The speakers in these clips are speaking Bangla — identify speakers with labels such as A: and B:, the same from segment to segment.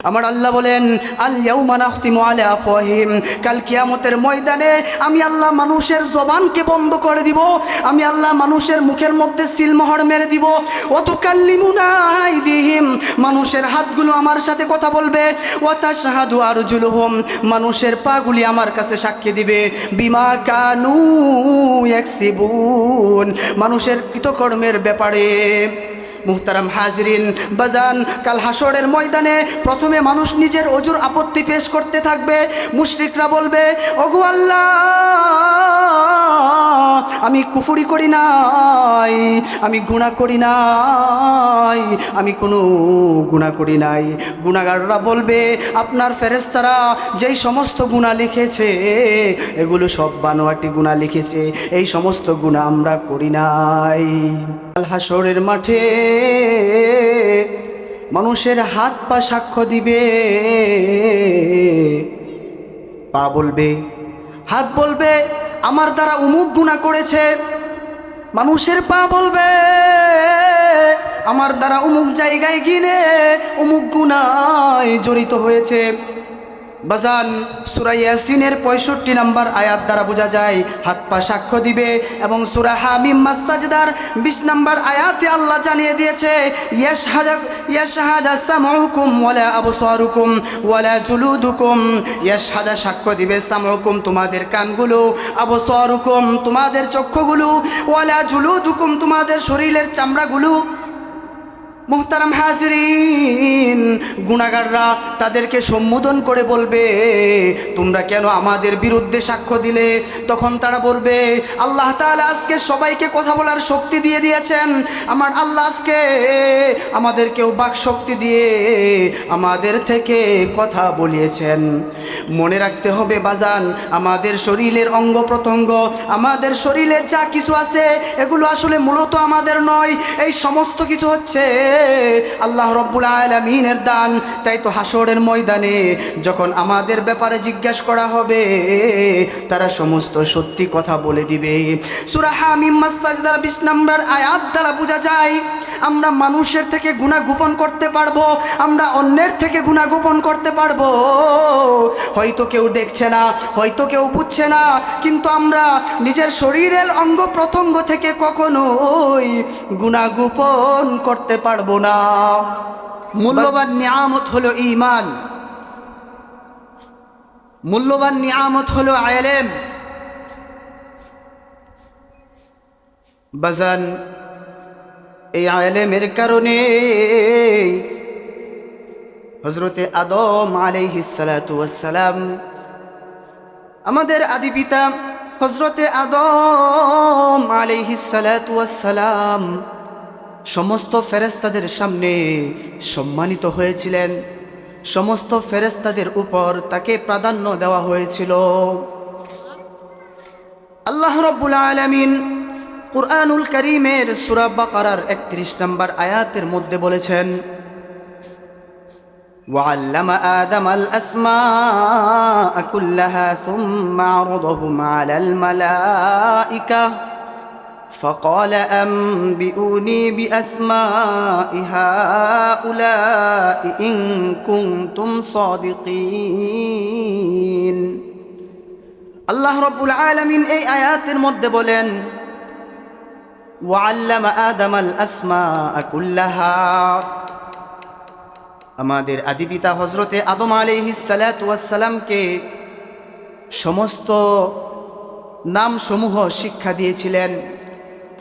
A: আমার আল্লাহ বলেন আল ইয়াউমা নাখতিমু আলা আফওয়াহিম, কাল কিয়ামতের ময়দানে আমি আল্লাহ মানুষের জবানকে বন্ধ করে দিব, আমি আল্লাহ মানুষের মুখের মধ্যে সিলমোহর মেরে দিব। ওয়া তুকাল্লিমুনা আইদিহিম, মানুষের হাতগুলো আমার সাথে কথা বলবে। ওয়া তাশহাদু আরজুলুহুম, মানুষের পাগুলি আমার কাছে সাক্ষী দিবে। বিমা কানু ইয়াকসিবুন, মানুষের কৃতকর্মের ব্যাপারে। মুহতারাম হাজরিন বাজান, কাল হাসরের ময়দানে প্রথমে মানুষ নিজের ওজুর আপত্তি পেশ করতে থাকবে। মুশরিকরা বলবে, ওগো আল্লাহ, আমি কুফরি করি নাই, আমি গুনাহ করি নাই, আমি কোনো গুনাহ করি নাই। গুনাহগাররা বলবে, আপনার ফেরেশতারা যেই সমস্ত গুনাহ লিখেছে এগুলো সব বানোয়াটি গুনাহ লিখেছে, এই সমস্ত গুনাহ আমরা করি নাই। কাল হাসরের মাঠে মানুষের হাত পা সাক্ষ্য দিবে। পা বলবে, হাত বলবে আমার দ্বারা অমুক গুনাহ করেছে। মানুষের পা বলবে আমার দ্বারা অমুক জায়গায় গিয়ে অমুক গুনায় জড়িত হয়েছে। বাজান, সূরা ইয়াসিনের 65 নম্বর আয়াত দ্বারা বোঝা যায় হাত পা সাক্ষ্য দিবে। এবং সূরা হামিম মাস-সাজদার 20 নম্বর আয়াতে আল্লাহ জানিয়ে দিয়েছে, ইয়াশহাদু সামউকুম ওয়ালা আবসারুকুম ওয়ালা জুলুদুকুম, ইয়াশহাদু সাক্ষ্য দিবে সামউকুম তোমাদের কানগুলো, আবসারুকুম তোমাদের চক্ষুগুলো, ওয়ালা জুলুদুকুম তোমাদের শরীরের চামড়াগুলো। মুহতারাম হাজরিন, গুনাহগাররা তাদেরকে সম্বোধন করে বলবে, তোমরা কেন আমাদের বিরুদ্ধে সাক্ষ্য দিলে? তখন তারা বলবে, আল্লাহ তাআলা আজকে সবাইকে কথা বলার শক্তি দিয়ে দিয়েছেন, আমার আল্লাহ আজকে আমাদেরকেও বাক শক্তি দিয়ে আমাদের থেকে কথা বলিয়েছেন। মনে রাখতে হবে বাজান, আমাদের শরীরের অঙ্গ প্রত্যঙ্গ, আমাদের শরীরে যা কিছু আছে এগুলো আসলে মূলত আমাদের নয়, এই সমস্ত কিছু হচ্ছে আল্লাহ রব্বুল আলামিনের দান। তাই তো হাসরের ময়দানে যখন আমাদের ব্যাপারে জিজ্ঞাসা করা হবে তারা সমস্ত সত্যি কথা বলে দিবে। সূরা হামিম মাস-সাজদার 20 নম্বর আয়াত দ্বারা বোঝা যায় আমরা মানুষের থেকে গুনাহ গোপন করতে পারবো, আমরা অন্যের থেকে গুনাহ গোপন করতে পারবো। হয়তো কেউ দেখছে না, হয়তো কেউ বুঝছে না, কিন্তু আমরা নিজের শরীরের অঙ্গ প্রত্যঙ্গ থেকে কখনোই গুনাহ গোপন করতে পারবো না। মূল্যবান নিয়ামত হলো ঈমান, মূল্যবান নিয়ামত হলো ইলম। বাজান, এই ইলমের কারণে হযরতে আদম আলাইহিস সালাতু ওয়াস সালাম, আমাদের আদি পিতা হযরতে আদম আলাইহিস সালাতু ওয়াস সালাম সমস্ত ফেরেশতাদের সামনে সম্মানিত হয়েছিলেন, সমস্ত ফেরেশতাদের উপর তাকে প্রাধান্য দেওয়া হয়েছিল। আল্লাহ রাব্বুল আলামিন কুরআনুল কারীমের সূরা বাকারার 31 নম্বর আয়াতের মধ্যে বলেছেন, وعلم آدم الأسماء كلها ثم عرضهم على الملائكة فقال أنبئوني بأسماء هؤلاء إن كنتم صادقين। আল্লাহ রাব্বুল আলামিন এই আয়াতের মধ্যে বলেন, وعلم آدم الأسماء كلها, আমাদের আদি পিতা হযরতে আদম আলাইহিস সালাতু ওয়াস সালামকে সমস্ত নামসমূহ শিক্ষা দিয়েছিলেন।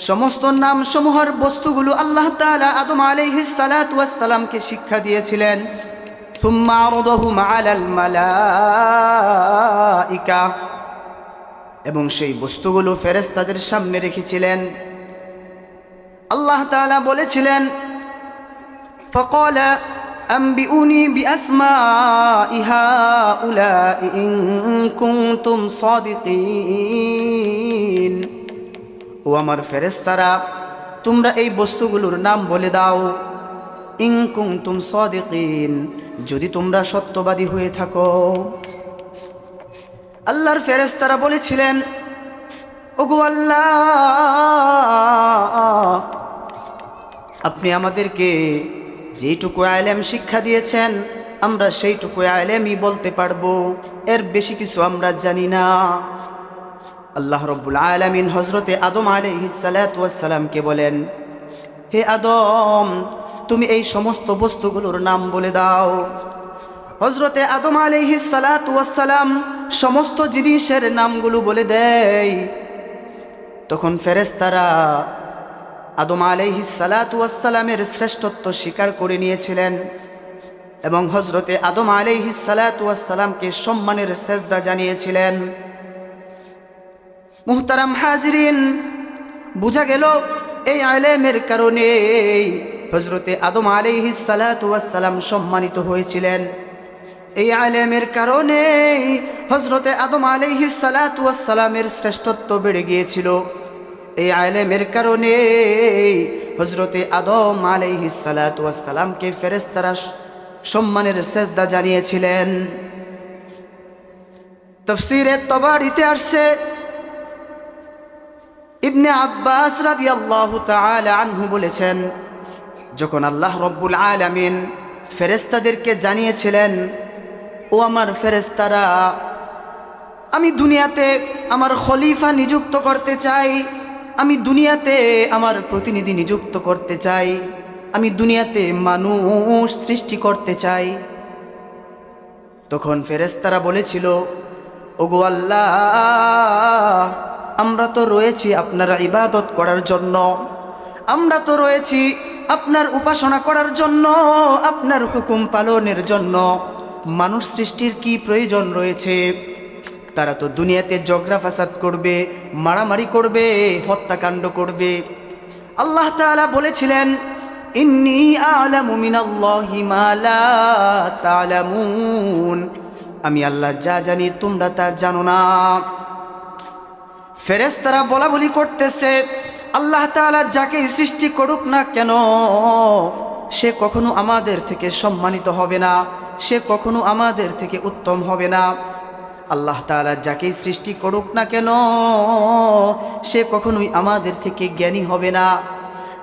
A: সমস্ত নামসমূহের বস্তুগুলো আল্লাহ তাআলা আদম আলাইহিস সালাতু ওয়াস সালামকে শিক্ষা দিয়েছিলেন। সুম্মা আরদাহুম আলাল মালাইকা, এবং সেই বস্তুগুলো ফেরেশতাদের সামনে রেখেছিলেন। আল্লাহ তাআলা বলেছিলেন, ফাকালা আনবিউনি বিআসমাই হাউলাই ইন কুনতুম সাদিকিন, ও আমার ফেরেশতারা, তোমরা এই বস্তুগুলোর নাম বলে দাও। ইন কুনতুম সাদিকিন, যদি তোমরা সত্যবাদী হয়ে থাকো। আল্লাহর ফেরেশতারা বলেছিলেন, ওগো আল্লাহ, আপনি আমাদেরকে যেটুকু ইলম শিক্ষা দিয়েছেন আমরা সেইটুকু আলেমই বলতে পারবো, এর বেশি কিছু আমরা জানি না। আল্লাহ রব্বুল আলামিন হযরতে আদম আলাইহিস সালাতু ওয়াস সালামকে বলেন, হে আদম, তুমি এই সমস্ত বস্তুগুলোর নাম বলে দাও। হযরতে আদম আলাইহিস সালাতু ওয়াস সালাম সমস্ত জিনিসের নামগুলো বলে দেয়। তখন ফেরেশতারা আদম আলাইহিস সালাতু ওয়াস সালামের শ্রেষ্ঠত্ব স্বীকার করে নিয়েছিলেন এবং হযরতে আদম আলাইহিস সালাতু ওয়াস সালামকে সম্মানের সেজদা জানিয়েছিলেন। মুহতারাম হাজিরিন, বুঝা গেল এই আলেমের কারণে হযরতে আদম আলাইহিস সালাতু ওয়াস সালাম সম্মানিত হয়েছিলেন। এই আলেমের কারণে হযরতে আদম আলাইহিস সালাতু ওয়াস সালামের শ্রেষ্ঠত্ব বেড়ে গিয়েছিল। এই আলেমের কারণে হযরতে আদম আলাইহিস সালাতু ওয়াস সালামকে ফেরেশতারা সম্মানের সেজদা জানিয়েছিলেন। তাফসীরে তাবারিতে আসছে, ইবনে আব্বাস রাদিয়াল্লাহু তাআলা আনহু বলেছেন, যখন আল্লাহ রব্বুল আলামিন ফেরেশতাদেরকে জানিয়েছিলেন, ও আমার ফেরেশতারা, আমি দুনিয়াতে আমার খলিফা নিযুক্ত করতে চাই, আমি দুনিয়াতে আমার প্রতিনিধি নিযুক্ত করতে চাই, আমি দুনিয়াতে মানুষ সৃষ্টি করতে চাই। তখন ফেরেশতারা বলেছিল, ওগো আল্লাহ, আমরা তো রয়েছি আপনার ইবাদত করার জন্য, আমরা তো রয়েছি আপনার উপাসনা করার জন্য, আপনার হুকুম পালনের জন্য। মানুষ সৃষ্টির কি প্রয়োজন রয়েছে? তারা তো দুনিয়াতে ঝগড়া ফাসাদ করবে, মারামারি করবে, হত্যাকাণ্ড করবে। আল্লাহ তাআলা বলেছিলেন, ইন্নী আ'লামু মিনাল্লাহি মা লা তা'লামুন, আমি আল্লাহ যা জানি তোমরা তা জানো না। ফেরেশতারা বলা বলি করতেছে, আল্লাহ তাআলা যাকে সৃষ্টি করুক না কেন, সে কখনো আমাদের থেকে সম্মানিত হবে না, সে কখনো আমাদের থেকে উত্তম হবে না। আল্লাহ তাআলা যাকেই সৃষ্টি করুক না কেন, সে কখনোই আমাদের থেকে জ্ঞানী হবে না।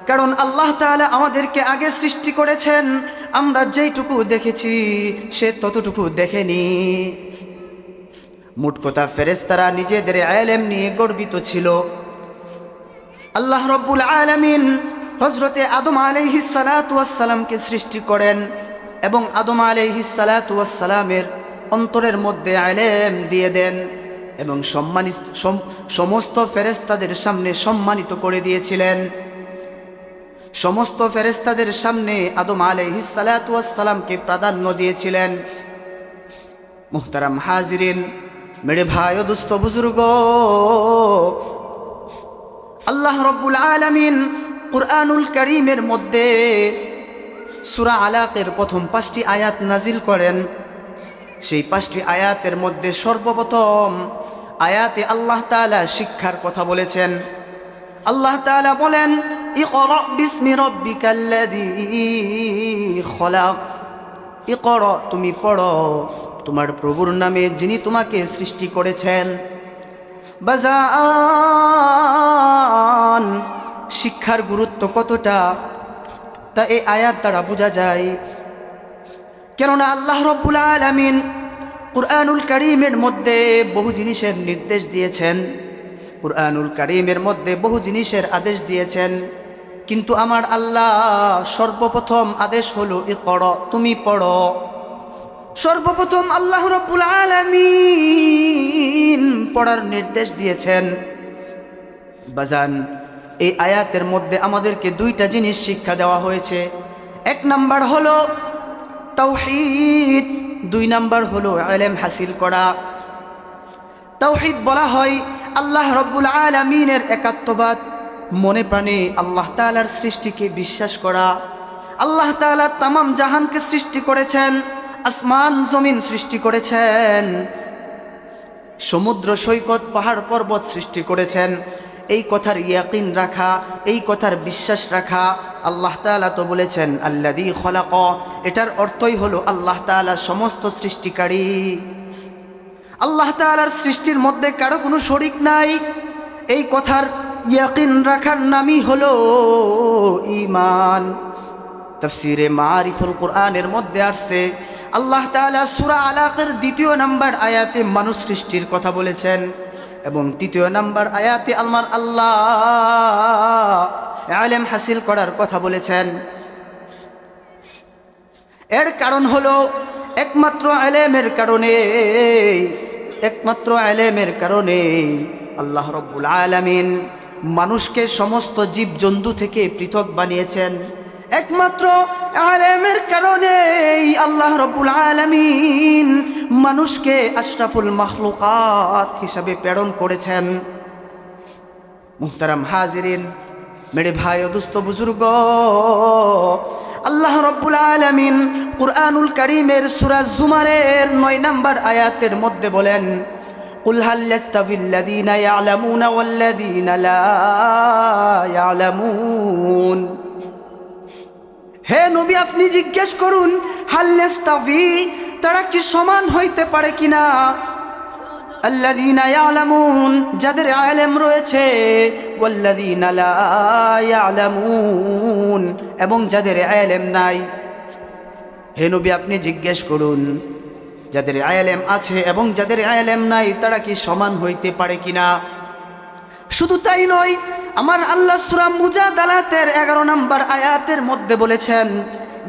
A: কারণ আল্লাহ তাআলা আমাদেরকে আগে সৃষ্টি করেছেন, আমরা যেইটুকু দেখেছি সে ততটুকু দেখেনি। মোট কথা, ফেরেশতারা নিজেদের ইলম নিয়ে গর্বিত ছিল। আল্লাহ রব্বুল আলামিন হযরতে আদম আলাইহিস সালাতু ওয়াস সালামকে সৃষ্টি করেন এবং আদম আলাইহিস সালাতু ওয়াস সালামের অন্তরের মধ্যে ইলম দিয়ে দেন এবং সমস্ত ফেরেশতাদের সামনে সম্মানিত করে দিয়েছিলেন। সমস্ত ফেরেশতাদের সামনে আদম আলাইহিস সালাতু ওয়াস সালামকে প্রাধান্য দিয়েছিলেন। মুহতারাম হাজিরিন, মেরে ভাই ও দোস্ত বুজুর্গ, আল্লাহ রব্বুল আলামিন কুরআনুল কারীমের মধ্যে সূরা আলাকের প্রথম 5টি আয়াত নাজিল করেন। সেই 5টি আয়াতের মধ্যে সর্বপ্রথম আয়াতে আল্লাহ তাআলা শিক্ষার কথা বলেছেন। আল্লাহ তাআলা বলেন, ইকরা বিসমি রাব্বিকাল্লাযী খলাক, ইকরা, তুমি পড়ো তোমার প্রভুর নামে যিনি তোমাকে সৃষ্টি করেছেন। বাজান, শিক্ষার গুরুত্ব কতটা তা এই আয়াত দ্বারা বোঝা যায়। কেননা আল্লাহ রব্বুল আলামিন কুরআনুল কারীমের মধ্যে বহু জিনিসের নির্দেশ দিয়েছেন, কুরআনুল কারীমের মধ্যে বহু জিনিসের আদেশ দিয়েছেন, কিন্তু আমার আল্লাহ সর্বপ্রথম আদেশ হলো ইকরা, তুমি পড়ো। সর্বপ্রথম আল্লাহ রব্বুল আলামিন পড়ার নির্দেশ দিয়েছেন। বাজান, এই আয়াতের মধ্যে আমাদেরকে 2টা জিনিস শিক্ষা দেওয়া হয়েছে। 1 নাম্বার হলো তাওহীদ, 2 নাম্বার হলো ইলম হাসিল করা। তাওহীদ বলা হয় আল্লাহ রব্বুল আলামিনের একাত্মবাদ, মনে প্রাণে আল্লাহ তাআলার সৃষ্টিকে বিশ্বাস করা। আল্লাহ তাআলা তামাম জাহানকে সৃষ্টি করেছেন, আসমান জমিন সৃষ্টি করেছেন, সমুদ্র সৈকত পাহাড় পর্বত সৃষ্টি করেছেন। এই কথার ইয়াকিন রাখা, এই কথার বিশ্বাস রাখা। আল্লাহ তাআলা তো বলেছেন আল্লাযী খলাক, এটার অর্থই হলো আল্লাহ তাআলা সমস্ত সৃষ্টিকারী। আল্লাহ তাআলার সৃষ্টির মধ্যে কারো কোনো শরীক নাই। এই কথার ইয়াকিন রাখার নামই হলো ঈমান। তাফসীরে মারিফুল কুরআনের মধ্যে আসছে আল্লাহ তাআলা সূরা আলাকের 2 নম্বর আয়াতে মানুষ সৃষ্টির কথা বলেছেন এবং 3 নম্বর আয়াতে আল্লাহ ইলম হাসিল করার কথা বলেছেন। এর কারণ হলো একমাত্র ইলমের কারণে আল্লাহ রাব্বুল আলামিন মানুষকে সমস্ত জীবজন্তু থেকে পৃথক বানিয়েছেন। একমাত্র ইলমের কারণে আল্লাহ রাব্বুল আলামিন মানুষকে আশরাফুল মাখলুকাত হিসাবে প্রেরণ করেছেন। মুহতারাম হাজিরিন, मेरे भाई और दोस्तों बुजुर्ग, আল্লাহ রাব্বুল আলামিন কুরআনুল কারীমের সূরা জুমারের 9 নম্বর আয়াতের মধ্যে বলেন, কুল হাল ইয়াস্তাভিল্লাযীনা ইয়ালামুনা ওয়াল্লাযীনা লা ইয়ালামুন। হে নবী, আপনি জিজ্ঞেস করুন, হাল ইয়াস্তাভি, তারা কি সমান হইতে পারে কিনা? আল্লাযীনা ইয়ালামুন, যাদের ইলম রয়েছে, ওয়াল্লাযীনা লা ইয়ালামুন, এবং যাদের ইলম নাই। হে নবী, আপনি জিজ্ঞেস করুন, যাদের ইলম আছে এবং যাদের ইলম নাই তারা কি সমান হইতে পারে কিনা? শুধু তাই নয়, আমার আল্লাহ সূরা মুজাদালাতের 11 নম্বর আয়াতের মধ্যে বলেছেন,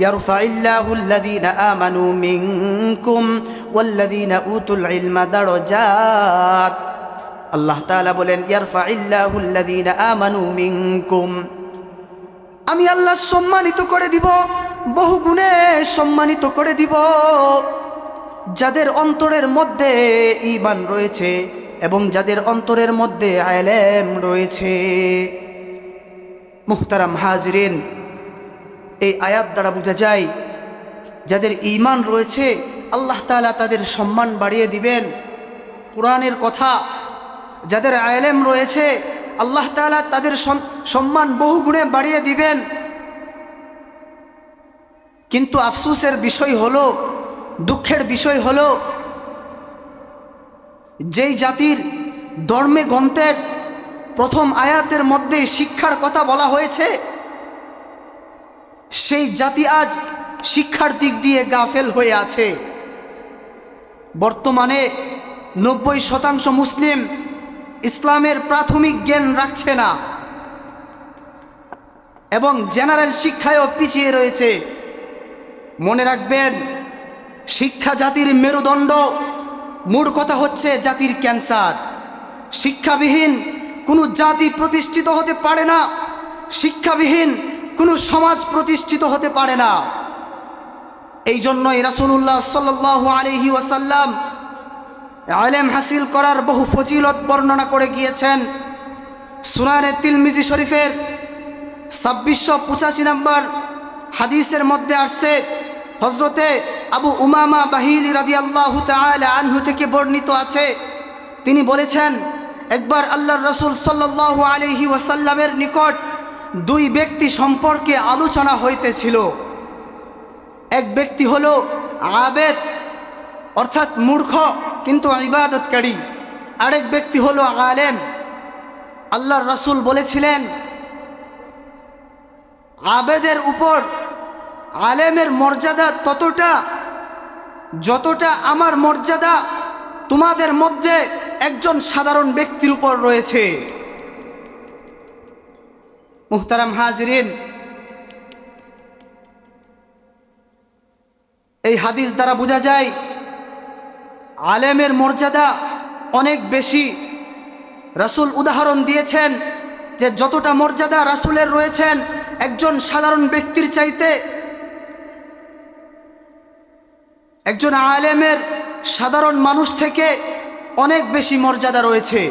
A: ইয়ারফাইল্লাহুল্লাযীনা আমানু মিনকুম ওয়াল্লাযীনা উতুল ইলমা দারাজাত। আল্লাহ তাআলা বলেন, ইয়ারফাইল্লাহুল্লাযীনা আমানু মিনকুম, আমি আল্লাহ সম্মানিত করে দিব, বহু গুণে সম্মানিত করে দিব যাদের অন্তরের মধ্যে ঈমান রয়েছে এবং যাদের অন্তরের মধ্যে ইলম রয়েছে। মুহতারাম হাজিরিন, এই আয়াত দ্বারা বোঝা যায় যাদের ঈমান রয়েছে আল্লাহ তাআলা তাদের সম্মান বাড়িয়ে দিবেন। কোরআনের কথা, যাদের ইলম রয়েছে আল্লাহ তাআলা তাদের সম্মান বহু গুণে বাড়িয়ে দিবেন। কিন্তু আফসোসের বিষয় হলো, দুঃখের বিষয় হলো, যেই জাতির ধর্মে গ্রন্থের প্রথম আয়াতের মধ্যে শিক্ষার কথা বলা হয়েছে, সেই জাতি আজ শিক্ষার দিক দিয়ে গাফেল হয়ে আছে। বর্তমানে 90% মুসলিম ইসলামের প্রাথমিক জ্ঞান রাখছে না এবং জেনারেল শিক্ষায়ও পিছিয়ে রয়েছে। মনে রাখবেন, শিক্ষা জাতির মেরুদণ্ড, মূর্খতা হচ্ছে জাতির ক্যান্সার। শিক্ষাবিহীন কোনো জাতি প্রতিষ্ঠিত হতে পারে না, শিক্ষাবিহীন কোনো সমাজ প্রতিষ্ঠিত হতে পারে না। এই জন্যই রাসূলুল্লাহ সাল্লাল্লাহু আলাইহি ওয়াসাল্লাম ইলম হাসিল করার বহু ফজিলত বর্ণনা করে গিয়েছেন। সুনানে তিরমিজি শরীফের 2685 নম্বর হাদিসের মধ্যে আসছে, হযরতে আবু উমামা বাহিলি রাদিয়াল্লাহু তাআলা আনহু থেকে বর্ণিত আছে, তিনি বলেছেন, একবার আল্লাহর রাসূল সাল্লাল্লাহু আলাইহি ওয়াসাল্লামের নিকট 2 ব্যক্তি সম্পর্কে আলোচনা হইতেছিল। এক ব্যক্তি হলো আবেদ, অর্থাৎ মূর্খ কিন্তু ইবাদতকারী। আরেক ব্যক্তি হলো আলেম। আল্লাহর রাসূল বলেছিলেন, আবেদের উপর আলেমের মর্যাদা ততটা যতটা আমার মর্যাদা তোমাদের মধ্যে একজন সাধারণ ব্যক্তির উপর রয়েছে। মুহতারাম হাজিরিন, এই হাদিস দ্বারা বোঝা যায় আলেমের মর্যাদা অনেক বেশি। রাসূল উদাহরণ দিয়েছেন যে যতটা মর্যাদা রাসূলের রয়েছেন একজন সাধারণ ব্যক্তির চাইতে, একজন আলেমের সাধারণ মানুষ থেকে অনেক বেশি মর্যাদা রয়েছে।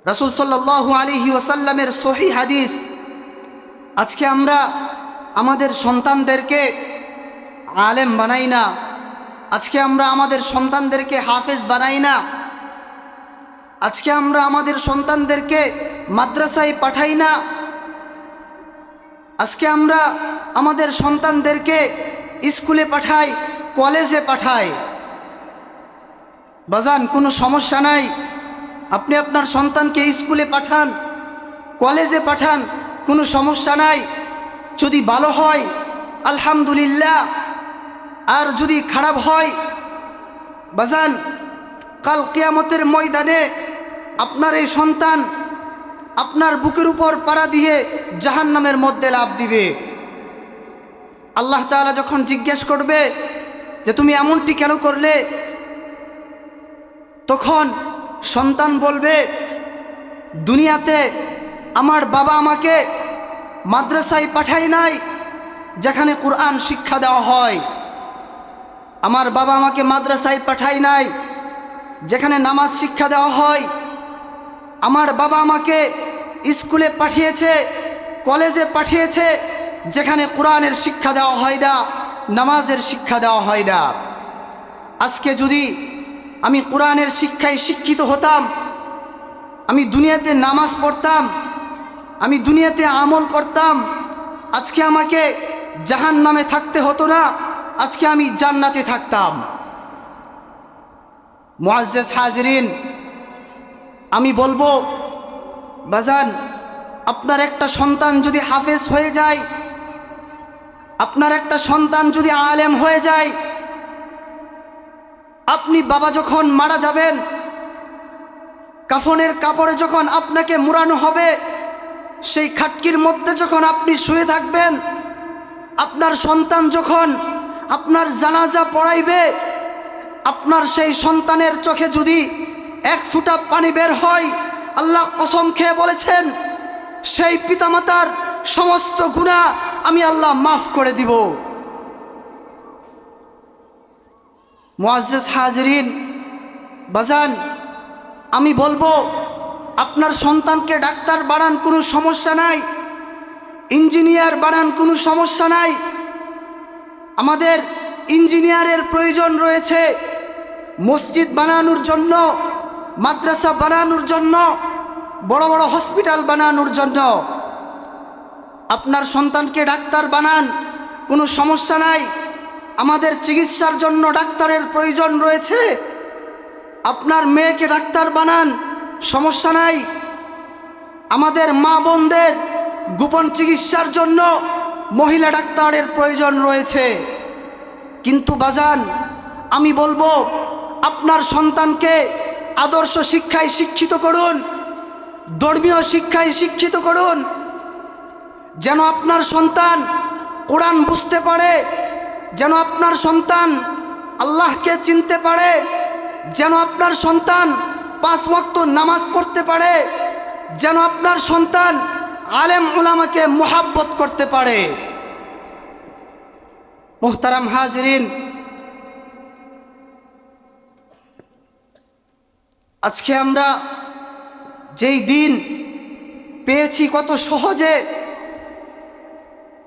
A: রাসূল সাল্লাল্লাহু আলাইহি ওয়াসাল্লামের সহিহ হাদিস। আজকে আমরা আমাদের সন্তানদেরকে আলেম বানাই না, আজকে আমরা আমাদের সন্তানদেরকে হাফেজ বানাই না, আজকে আমরা আমাদের সন্তানদেরকে মাদ্রাসায় পাঠাই না, আজকে আমরা আমাদের সন্তানদেরকে স্কুলে পাঠাই, কলেজে পাঠাই। বাজান, কোনো সমস্যা নাই, আপনি আপনার সন্তানকে স্কুলে পাঠান, কলেজে পাঠান, কোনো সমস্যা নাই। যদি ভালো হয় আলহামদুলিল্লাহ, আর যদি খারাপ হয় বাজান, কাল কিয়ামতের ময়দানে আপনার এই সন্তান আপনার বুকের উপর পাড়া দিয়ে জাহান্নামের মধ্যে লাফ দিবে। আল্লাহ তাআলা যখন জিজ্ঞেস করবে যে তুমি এমনটি কেন করলে, তখন সন্তান বলবে, দুনিয়াতে আমার বাবা আমাকে মাদ্রাসায় পাঠায় নাই যেখানে কুরআন শিক্ষা দেওয়া হয়, আমার বাবা আমাকে মাদ্রাসায় পাঠায় নাই যেখানে নামাজ শিক্ষা দেওয়া হয়, আমার বাবা আমাকে স্কুলে পাঠিয়েছে, কলেজে পাঠিয়েছে যেখানে কোরআনের শিক্ষা দেওয়া হয় না, নামাজের শিক্ষা দেওয়া হয় না। আজকে যদি আমি কোরআনের শিক্ষায় শিক্ষিত হতাম, আমি দুনিয়াতে নামাজ পড়তাম, আমি দুনিয়াতে আমল করতাম, আজকে আমাকে জাহান্নামে থাকতে হতো না, আজকে আমি জান্নাতে থাকতাম। মুআজ্জাজ হাজিরিন, আমি বলবো বাজান, আপনার একটা সন্তান যদি হাফেজ হয়ে যায়, আপনার একটা সন্তান যদি আলেম হয়ে যায়, আপনি বাবা যখন মারা যাবেন, কাফনের কাপড়ে যখন আপনাকে মুড়ানো হবে, সেই খাটকির মধ্যে যখন আপনি শুয়ে থাকবেন, আপনার সন্তান যখন আপনার জানাজা পড়াইবে, আপনার সেই সন্তানের চোখে যদি এক ফোঁটা পানি বের হয়, আল্লাহ কসম খেয়ে বলেছেন সেই পিতামাতার সমস্ত গুনাহ আমি আল্লাহ মাফ করে দিব। মুআজ্জাজ হাজিরিন বাজান, আমি বলবো আপনার সন্তানকে ডাক্তার বানান, কোনো সমস্যা নাই, ইঞ্জিনিয়ার বানান, কোনো সমস্যা নাই। আমাদের ইঞ্জিনিয়ারের প্রয়োজন রয়েছে মসজিদ বানানোর জন্য, মাদ্রাসা বানানোর জন্য, বড় বড় হসপিটাল বানানোর জন্য। আপনার সন্তানকে ডাক্তার বানান, কোনো সমস্যা নাই। আমাদের চিকিৎসার জন্য ডাক্তারের প্রয়োজন রয়েছে, আপনার মেয়েকে ডাক্তার বানান, সমস্যা নাই। আমাদের মা বোনদের গোপন চিকিৎসার জন্য মহিলা ডাক্তারের প্রয়োজন রয়েছে। কিন্তু বাজান, আমি বলবো আপনার সন্তানকে আদর্শ শিক্ষায় শিক্ষিত করুন, ধর্মীয় শিক্ষায় শিক্ষিত করুন, যেন আপনার সন্তান কোরআন বুঝতে পারে, যেন আপনার সন্তান আল্লাহকে চিনতে পারে, যেন আপনার সন্তান 5 ওয়াক্ত নামাজ পড়তে পারে, যেন আপনার সন্তান আলেম উলামাকে মুহাব্বত করতে পারে। মুহতারাম হাজিরিন, আজকে আমরা যেই দিন পেয়েছি কত সহজে,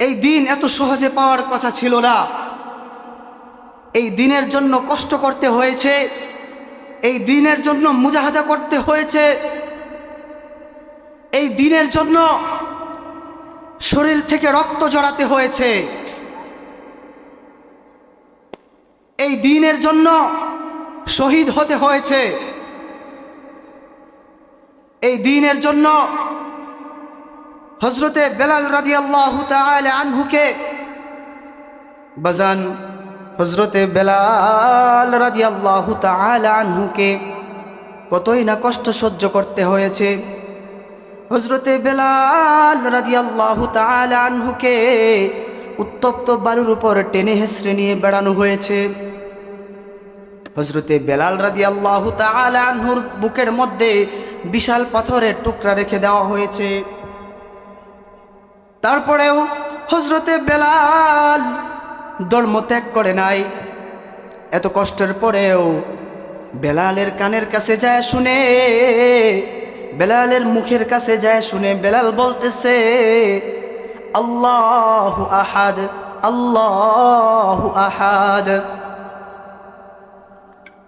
A: এই দিন এত সহজে পাওয়ার কথা ছিল না। এই দিনের জন্য কষ্ট করতে হয়েছে, এই দিনের জন্য মুজাহাদা করতে হয়েছে, এই দিনের জন্য শরীর থেকে রক্ত ঝরাতে হয়েছে, এই দিনের জন্য শহীদ হতে হয়েছে, এই দিনের জন্য হযরতে বেলাল রাদিয়াল্লাহু তাআলা আনহুকে বাজান, হযরতে বেলাল রাদিয়াল্লাহু তাআলা আনহুকে কতই না কষ্ট সহ্য করতে হয়েছে। হযরতে বেলাল রাদিয়াল্লাহু তাআলা আনহুকে উত্তপ্ত বালুর উপর টেনে হেঁচড়ে নিয়ে বেড়ানো হয়েছে। হযরতে বেলাল রাদিয়াল্লাহু তাআলা আনহুর বুকের মধ্যে বিশাল পাথরের টুকরা রেখে দেওয়া হয়েছে। তারপরেও হযরতে বেলাল ধর্ম ত্যাগ করে নাই। এত কষ্টের পরেও বেলালের কানের কাছে যায় শুনে, বেলালের মুখের কাছে যায় শুনে বেলাল বলতেছে, আল্লাহু আহাদ, আল্লাহু আহাদ।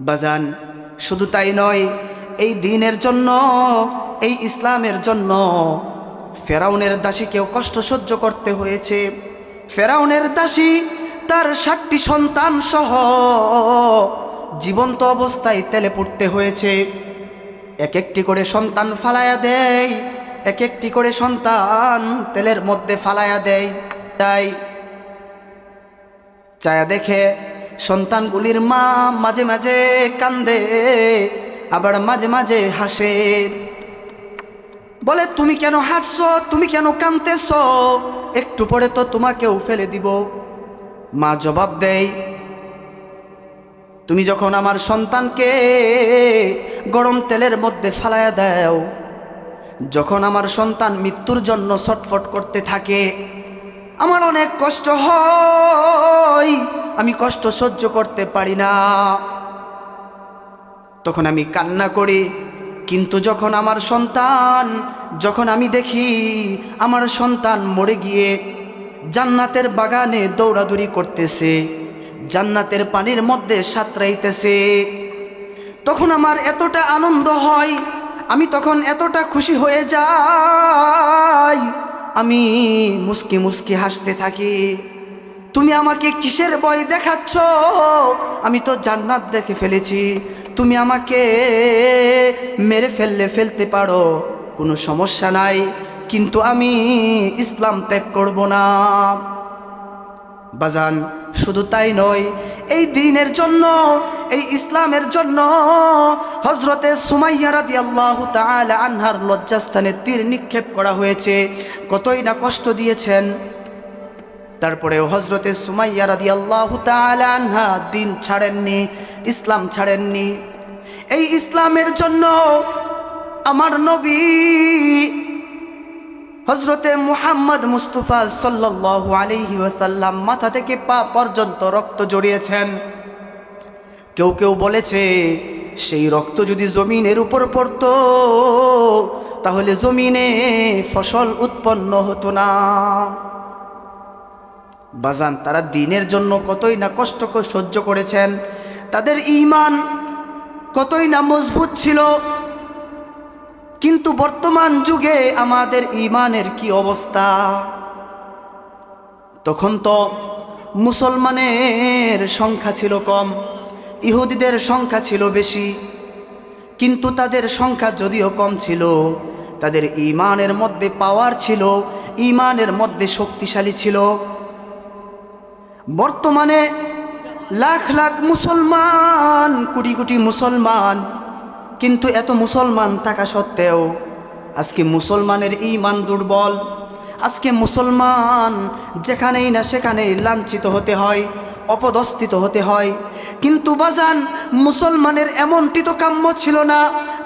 A: বাজান, শুধু তাই নয়, এই দ্বীনের জন্য, এই ইসলামের জন্য ফেরাউনের দাসীকেও কষ্ট সহ্য করতে হয়েছে। ফেরাউনের দাসী তার 7টি সন্তান সহ জীবন্ত অবস্থায় তেলে পড়তে হয়েছে। এক একটি করে সন্তান ফালায়া দেয়, এক একটি করে সন্তান তেলের মধ্যে ফালায়া দেয়। তাই চায়া দেখে সন্তানগুলির মা মাঝে মাঝে কান্দে, আবার মাঝে মাঝে হাসে। বলে, তুমি কেন হাসছো, তুমি কেন কাঁদতেছো, একটু পরে তো তোমাকেও ফেলে দিব। মা জবাব দেয়, তুমি যখন আমার সন্তানকে গরম তেলের মধ্যে ফালায়া দাও, যখন আমার সন্তান মৃত্যুর জন্য ছটফট করতে থাকে, আমার অনেক কষ্ট হয়, আমি কষ্ট সহ্য করতে পারি না, তখন আমি কান্না করি। কিন্তু যখন আমার সন্তান, যখন আমি দেখি আমার সন্তান মরে গিয়ে জান্নাতের বাগানে দৌড়াদৌড়ি করতেছে, জান্নাতের পানির মধ্যে সাঁতরাইতেছে, তখন আমার এতটা আনন্দ হয়, আমি তখন এতটা খুশি হয়ে যাই, আমি মুস্কি মুস্কি হাসতে থাকি। তুমি আমাকে কিসের ভয় দেখাচ্ছ, আমি তো জান্নাত দেখে ফেলেছি, তুমি আমাকে মেরে ফেলতে পারো, কোনো সমস্যা নাই, কিন্তু আমি ইসলাম ত্যাগ করব না। বাজান, শুধু তাই নয়, এই দ্বীনের জন্য, এই ইসলামের জন্য হযরতে সুমাইয়া রাদিয়াল্লাহু তাআলা আনহার লজ্জাস্থানে তীর নিক্ষেপ করা হয়েছে, কতই না কষ্ট দিয়েছেন। তারপরেও হযরতে সুমাইয়া রাদিয়াল্লাহু তাআলা আনহা দ্বীন ছাড়েননি, ইসলাম ছাড়েননি। এই ইসলামের জন্য আমার নবী হযরতে মুহাম্মদ মুস্তাফা সাল্লাল্লাহু আলাইহি ওয়াসাল্লাম মাথা থেকে পা পর্যন্ত রক্ত জড়িয়েছেন। কেউ কেউ বলেছে, সেই রক্ত যদি জমিনের উপর পড়তো তাহলে জমিনে ফসল উৎপন্ন হতো না। বাজান, তারা দ্বীনের জন্য কতই না কষ্ট সহ্য করেছেন, তাদের ঈমান কতই না মজবুত ছিল। কিন্তু বর্তমান যুগে আমাদের ঈমানের কি অবস্থা? তখন তো মুসলমানের সংখ্যা ছিল কম, ইহুদিদের সংখ্যা ছিল বেশি, কিন্তু তাদের সংখ্যা যদিও কম ছিল, তাদের ঈমানের মধ্যে পাওয়ার ছিল, ঈমানের মধ্যে শক্তিশালী ছিল। বর্তমানে লাখ লাখ মুসলমান, কোটি কোটি মুসলমান, কিন্তু এত মুসলমান থাকা সত্ত্বেও আজকে মুসলমানের ঈমান দুর্বল। আজকে মুসলমান যেখানেই না সেখানেই লাঞ্ছিত হতে হয়, অপদস্থিত হতে হয়। কিন্তু বাজান, মুসলমানের এমনটি তো কাম্য ছিল না,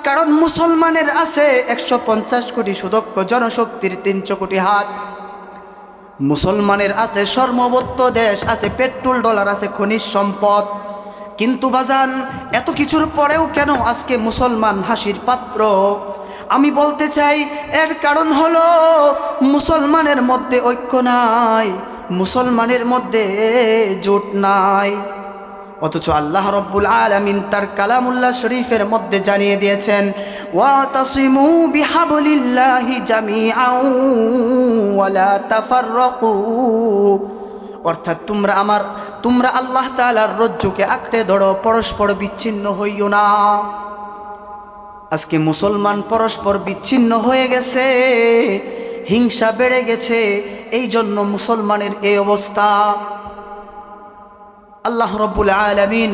A: কারণ মুসলমানের আছে 150 কোটি সুদক্ষ জনশক্তির 300 কোটি হাত। মুসলমানের আছে সর্বভৌম দেশ, আছে পেট্রোল ডলার, আছে খনিজ সম্পদ। কিন্তু বাজান, এত কিছুর পরেও কেন আজকে মুসলমান হাসির পাত্র? আমি বলতে চাই, এর কারণ হলো মুসলমানের মধ্যে ঐক্য নাই, মুসলমানের মধ্যে জোট নাই। অথচ আল্লাহ রব্বুল আলামিন তার কালামুল্লাহ শরীফের মধ্যে জানিয়ে দিয়েছেন, ওয়াতাসিমু বিহাবলিল্লাহি জামিআন ওয়ালা তাফাররাকু, অর্থাৎ তোমরা আল্লাহ তাআলার রজ্জুকে আঁকড়ে ধরো, পরস্পর বিচ্ছিন্ন হইও না। আজকে মুসলমান পরস্পর বিচ্ছিন্ন হয়ে গেছে, হিংসা বেড়ে গেছে, এই জন্য মুসলমানের এই অবস্থা। আল্লাহ রব্বুল আলামিন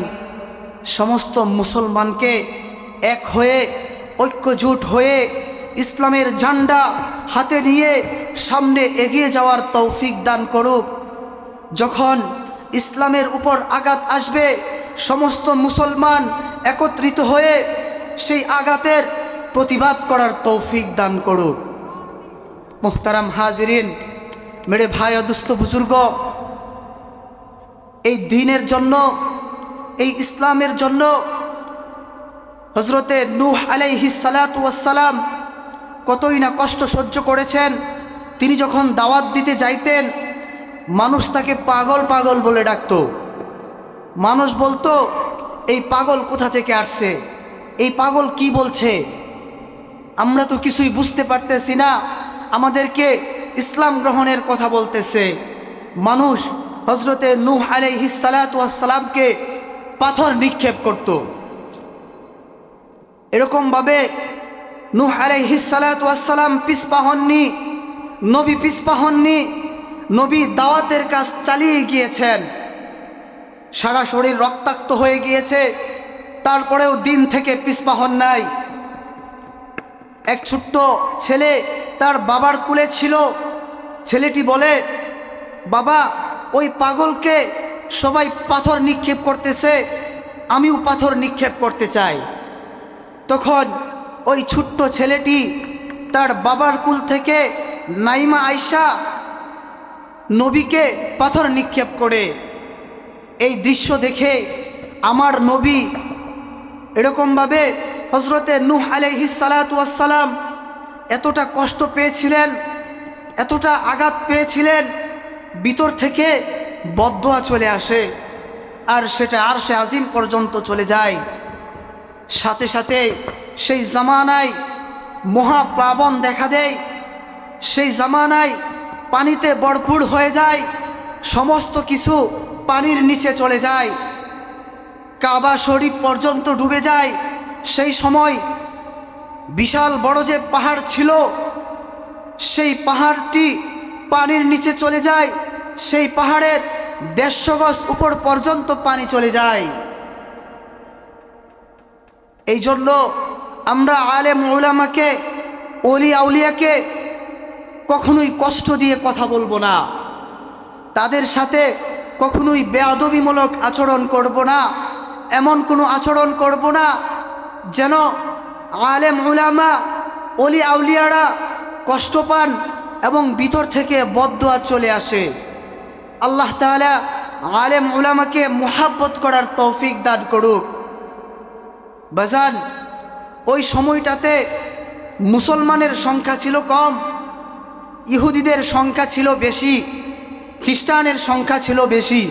A: সমস্ত মুসলমানকে এক হয়ে, ঐক্যজোট হয়ে, ইসলামের ঝান্ডা হাতে নিয়ে সামনে এগিয়ে যাওয়ার তৌফিক দান করুক। যখন ইসলামের উপর আঘাত আসবে, সমস্ত মুসলমান একত্রিত হয়ে সেই আঘাতের প্রতিবাদ করার তৌফিক দান করুক। মুহতারাম হাজিরিন, মেরে ভাই ও দুস্থ বুজুর্গ, এই দ্বীনের জন্য, এই ইসলামের জন্য হযরতে নূহ আলাইহিস সালাতু ওয়াস সালাম কতই না কষ্ট সহ্য করেছেন। তিনি যখন দাওয়াত দিতে যাইতেন, মানুষ তাকে পাগল পাগল বলে ডাকতো। মানুষ বলতো, এই পাগল কোথা থেকে আসছে, এই পাগল কি বলছে, আমরা তো কিছুই বুঝতে পারতেছি না, আমাদেরকে ইসলাম গ্রহণের কথা বলতেছে। মানুষ হযরতে নূহ আলাইহিস সালাতু ওয়াস সালামকে পাথর নিক্ষেপ করত। এরকমভাবে নূহ আলাইহিস সালাতু ওয়াস সালাম পিছপা হননি, নবী পিছপা হননি, নবী দাওয়াতের কাজ চালিয়ে গিয়েছেন। সারা শরীর রক্তাক্ত হয়ে গিয়েছে, তারপরেও দিন থেকে পিছপা হন নাই। এক ছোট্ট ছেলে তার বাবার কোলে ছিল। ছেলেটি বলে, বাবা, ওই পাগলকে সবাই পাথর নিক্ষেপ করতেছে, আমিও পাথর নিক্ষেপ করতে চাই। তখন ওই ছোট্ট ছেলেটি তার বাবার কুল থেকে নাইমা আয়েশা নবীকে পাথর নিক্ষেপ করে। এই দৃশ্য দেখে আমার নবী এরকমভাবে হজরতে নূহ আলাইহিস সালাতু ওয়াস সালাম এতটা কষ্ট পেয়েছিলেন, এতটা আঘাত পেয়েছিলেন, ভিতর থেকে বদদোয়া চলে আসে আর সেটা আরশে আজিম পর্যন্ত চলে যায়। সাথে সাথে সেই জামানায় মহাপ্লাবন দেখা দেয়, সেই জামানায় পানিতে ভরপুর হয়ে যায়, সমস্ত কিছু পানির নিচে চলে যায়, কাবা শরীফ পর্যন্ত ডুবে যায়। সেই সময় বিশাল বড় যে পাহাড় ছিল, সেই পাহাড়টি পানির নিচে চলে যায়, সেই পাহাড়ের 150 গজ উপর পর্যন্ত পানি চলে যায়। এই জন্য আমরা আলেম উলামাকে, ওলি আউলিয়াকে কখনোই কষ্ট দিয়ে কথা বলবো না, তাদের সাথে কখনোই বেয়াদবিমূলক আচরণ করব না, এমন কোনো আচরণ করব না যেন আলেম উলামা, ওলি আউলিয়ারা কষ্ট পান এবং ভিতর থেকে বদদোয়া চলে আসে। আল্লাহ তাআলা আলেম উলামাকে মুহাব্বত করার তৌফিক দান করুক। বাজান, ওই সময়টাতে মুসলমানের সংখ্যা ছিল কম, ইহুদিদের সংখ্যা ছিল বেশি, খ্রিস্টানের সংখ্যা ছিল বেশি।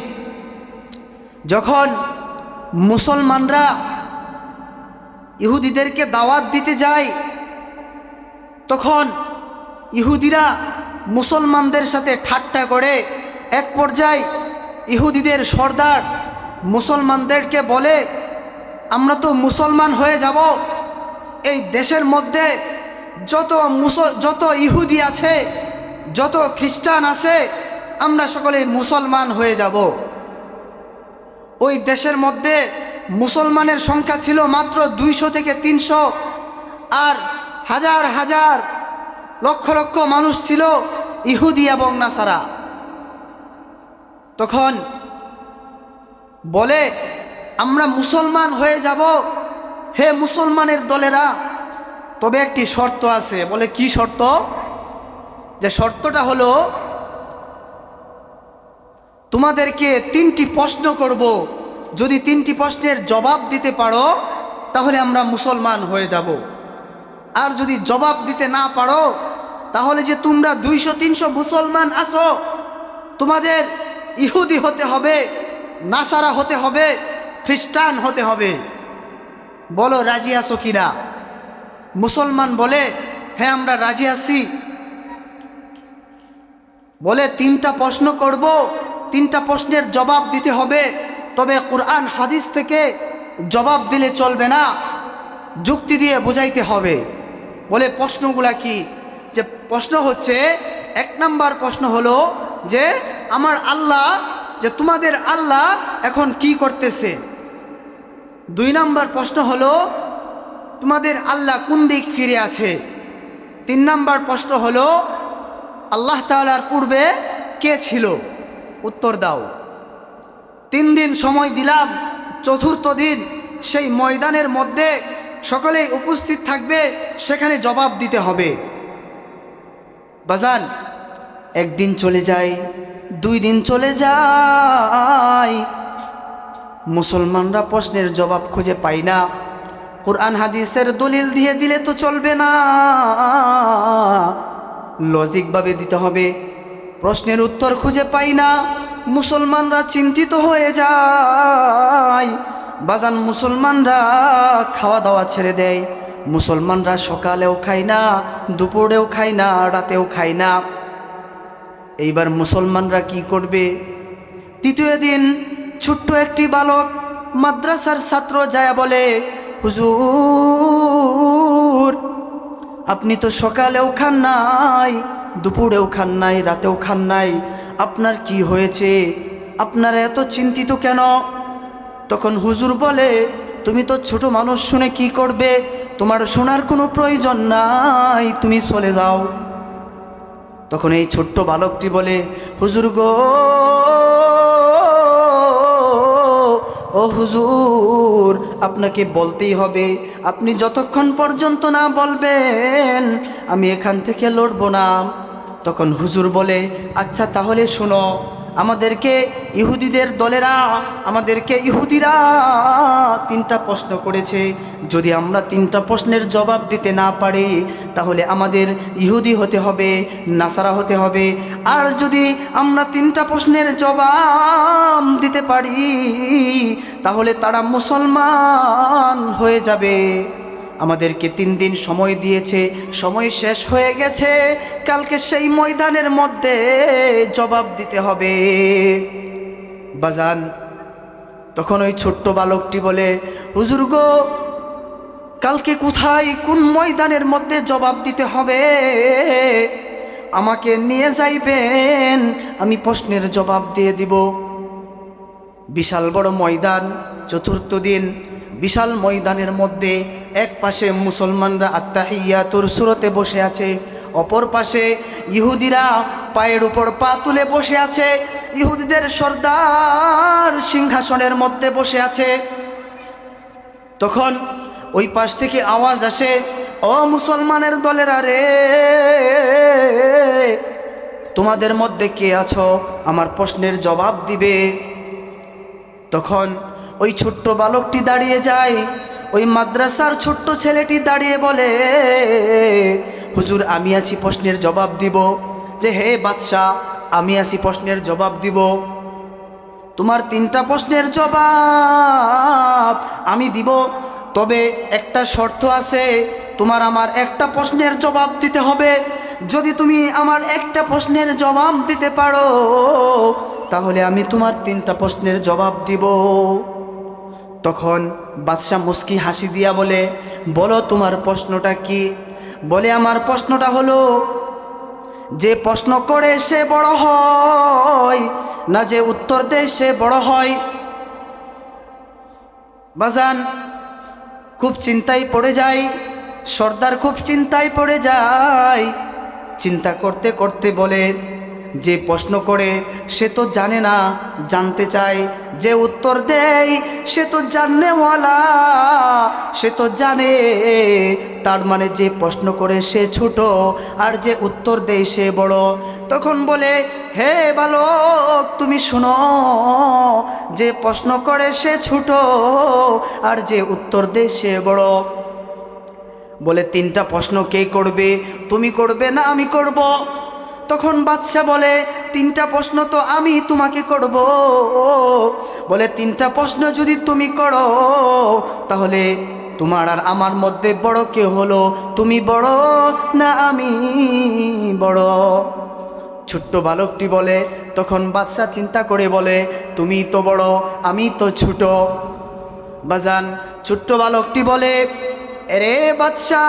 A: যখন মুসলমানরা ইহুদিদেরকে দাওয়াত দিতে যায়, তখন ইহুদিরা মুসলমানদের সাথে ঠাট্টা করে। এক পর্যায়ে ইহুদিদের সর্দার মুসলমানদেরকে বলে, আমরা তো মুসলমান হয়ে যাব, এই দেশের মধ্যে যত ইহুদি আছে, যত খ্রিস্টান আছে, আমরা সকলে মুসলমান হয়ে যাব। ওই দেশের মধ্যে মুসলমানের সংখ্যা ছিল মাত্র 200 থেকে 300, আর হাজার হাজার লক্ষ লক্ষ মানুষ ছিল ইহুদি এবং নাসারা। তখন বলে, আমরা মুসলমান হয়ে যাব, হে মুসলমানের দলেরা, তবে একটি শর্ত আছে। বলে, কি শর্ত? যে শর্তটা হলো, তোমাদেরকে 3টি প্রশ্ন করব, যদি 3টি প্রশ্নের জবাব দিতে পারো তাহলে আমরা মুসলমান হয়ে যাব, আর যদি জবাব দিতে না পারো তাহলে যে তোমরা 200-300 মুসলমান আছো, তোমাদের ইহুদি হতে হবে, নাসারা হতে হবে, খ্রিস্টান হতে হবে। বলো রাজি আছো কিনা? মুসলমান বলে, হ্যাঁ আমরা রাজি আছি। বলে, 3টা প্রশ্ন করব, 3টা প্রশ্নের জবাব দিতে হবে, তবে কুরআন হাদিস থেকে জবাব দিলে চলবে না, যুক্তি দিয়ে বুঝাইতে হবে। বলে, প্রশ্নগুলা কি? যে প্রশ্ন হচ্ছে, 1 নাম্বার প্রশ্ন হলো যে আমার আল্লাহ, যে তোমাদের আল্লাহ এখন কি করতেছে। 2 নাম্বার প্রশ্ন হলো, তোমাদের আল্লাহ কোন দিক ফিরে আছে। 3 নাম্বার প্রশ্ন হলো, আল্লাহ তাআলার পূর্বে কে ছিল? উত্তর দাও। 3 দিন সময় দিলাম, 4র্থ দিন সেই ময়দানের মধ্যে সকলেই উপস্থিত থাকবে, সেখানে জবাব দিতে হবে। বাজান, 1 দিন চলে যায়, 2 দিন চলে যায়, মুসলমানরা প্রশ্নের জবাব খুঁজে পায় না। কুরআন হাদিসের দলিল দিয়ে দিলে তো চলবে না, লজিকভাবে দিতে হবে। প্রশ্নের উত্তর খুঁজে পাই না, মুসলমানরা চিন্তিত হয়ে যায়। বাজান, মুসলমানরা খাওয়া দাওয়া ছেড়ে দেয়, মুসলমানরা সকালেও খায় না, দুপুরেও খায় না, রাতেও খায় না। এইবার মুসলমানরা কি করবে? 3য় দিন ছোট্ট একটি বালক মাদ্রাসার ছাত্র যায় বলে, হুজুর, আপনি তো সকালেও খান নাই, দুপুরেও খান নাই, রাতেও খান নাই, আপনার কি হয়েছে? আপনারা এত চিন্তিত কেন? তখন হুজুর বলে, তুমি তো ছোট মানুষ, শুনে কি করবে? তোমার শোনার কোনো প্রয়োজন নাই, তুমি চলে যাও। তখন এই ছোট্ট বালকটি বলে, হুজুর গো, ও হুজুর, আপনাকে বলতেই হবে। আপনি যতক্ষণ পর্যন্ত না বলবেন আমি এখান থেকে লড়ব না। তখন হুজুর বলে, আচ্ছা তাহলে শোনো, আমাদেরকে ইহুদিরা 3টা প্রশ্ন করেছে। যদি আমরা 3টা প্রশ্নের জবাব দিতে না পারি তাহলে আমাদের ইহুদি হতে হবে, নাসারা হতে হবে। আর যদি আমরা 3টা প্রশ্নের জবাব দিতে পারি তাহলে তারা মুসলমান হয়ে যাবে। আমাদেরকে 3 দিন সময় দিয়েছে, সময় শেষ হয়ে গেছে। কালকে সেই ময়দানের মধ্যে জবাব দিতে হবে। বাজান, তখন ওই ছোট্ট বালকটি বলে, হুজুর গো, কালকে কোথায়, কোন ময়দানের মধ্যে জবাব দিতে হবে? আমাকে নিয়ে যাইবেন, আমি প্রশ্নের জবাব দিয়ে দিব। বিশাল বড় ময়দান, 4র্থ দিন। বিশাল ময়দানের মধ্যে এক পাশে মুসলমানরা আত্তাহিয়াতুর সূরতে বসে আছে, অপর পাশে ইহুদিরা পায়ের উপর পা তুলে বসে আছে। ইহুদিদের সর্দার সিংহাসনের মধ্যে বসে আছে। তখন ওই পাশ থেকে আওয়াজ আসে, ও মুসলমানের দলেরা রে, তোমাদের মধ্যে কে আছো আমার প্রশ্নের জবাব দিবে? তখন ওই ছোট্ট বালকটি দাঁড়িয়ে যায়। ওই মাদ্রাসার ছোট্ট ছেলেটি দাঁড়িয়ে বলে, হুজুর, আমি আছি প্রশ্নের জবাব দিব। যে হে বাদশাহ, আমি আছি প্রশ্নের জবাব দিব। তোমার 3টা প্রশ্নের জবাব আমি দিব, তবে একটা শর্ত আছে, তোমার আমার একটা প্রশ্নের জবাব দিতে হবে। যদি তুমি আমার একটা প্রশ্নের জবাব দিতে পারো তাহলে আমি তোমার 3টা প্রশ্নের জবাব দিব। তখন বাদশাহ মুস্কি হাসি দিয়া বলে, বলো তোমার প্রশ্নটা কি? বলে, আমার প্রশ্নটা হলো, যে প্রশ্ন করে সে বড় হয় না যে উত্তর দেয় সে বড় হয়? বাজান খুব চিন্তায় পড়ে যায়, সর্দার খুব চিন্তায় পড়ে যায়। চিন্তা করতে করতে বলে, যে প্রশ্ন করে সে তো জানে না, জানতে চায়। যে উত্তর দেয় সে তো জানেওয়ালা, সে তো জানে। তার মানে যে প্রশ্ন করে সে ছোট আর যে উত্তর দেয় সে বড়। তখন বলে, হে বালক, তুমি শোনো, যে প্রশ্ন করে সে ছোট আর যে উত্তর দেয় সে বড়। বলে, 3টা প্রশ্ন কে করবে? তুমি করবে না আমি করব? তখন বাদশা বলে, 3টা প্রশ্ন তো আমি তোমাকে করব। বলে, 3টা প্রশ্ন যদি তুমি করো তাহলে তোমার আর আমার মধ্যে বড় কে হলো? তুমি বড় না আমি বড়? ছোট্ট বালকটি বলে, তখন বাদশা চিন্তা করে বলে, তুমি তো বড়, আমি তো ছোট। বাজান ছোট্ট বালকটি বলে, এরে বাদশা,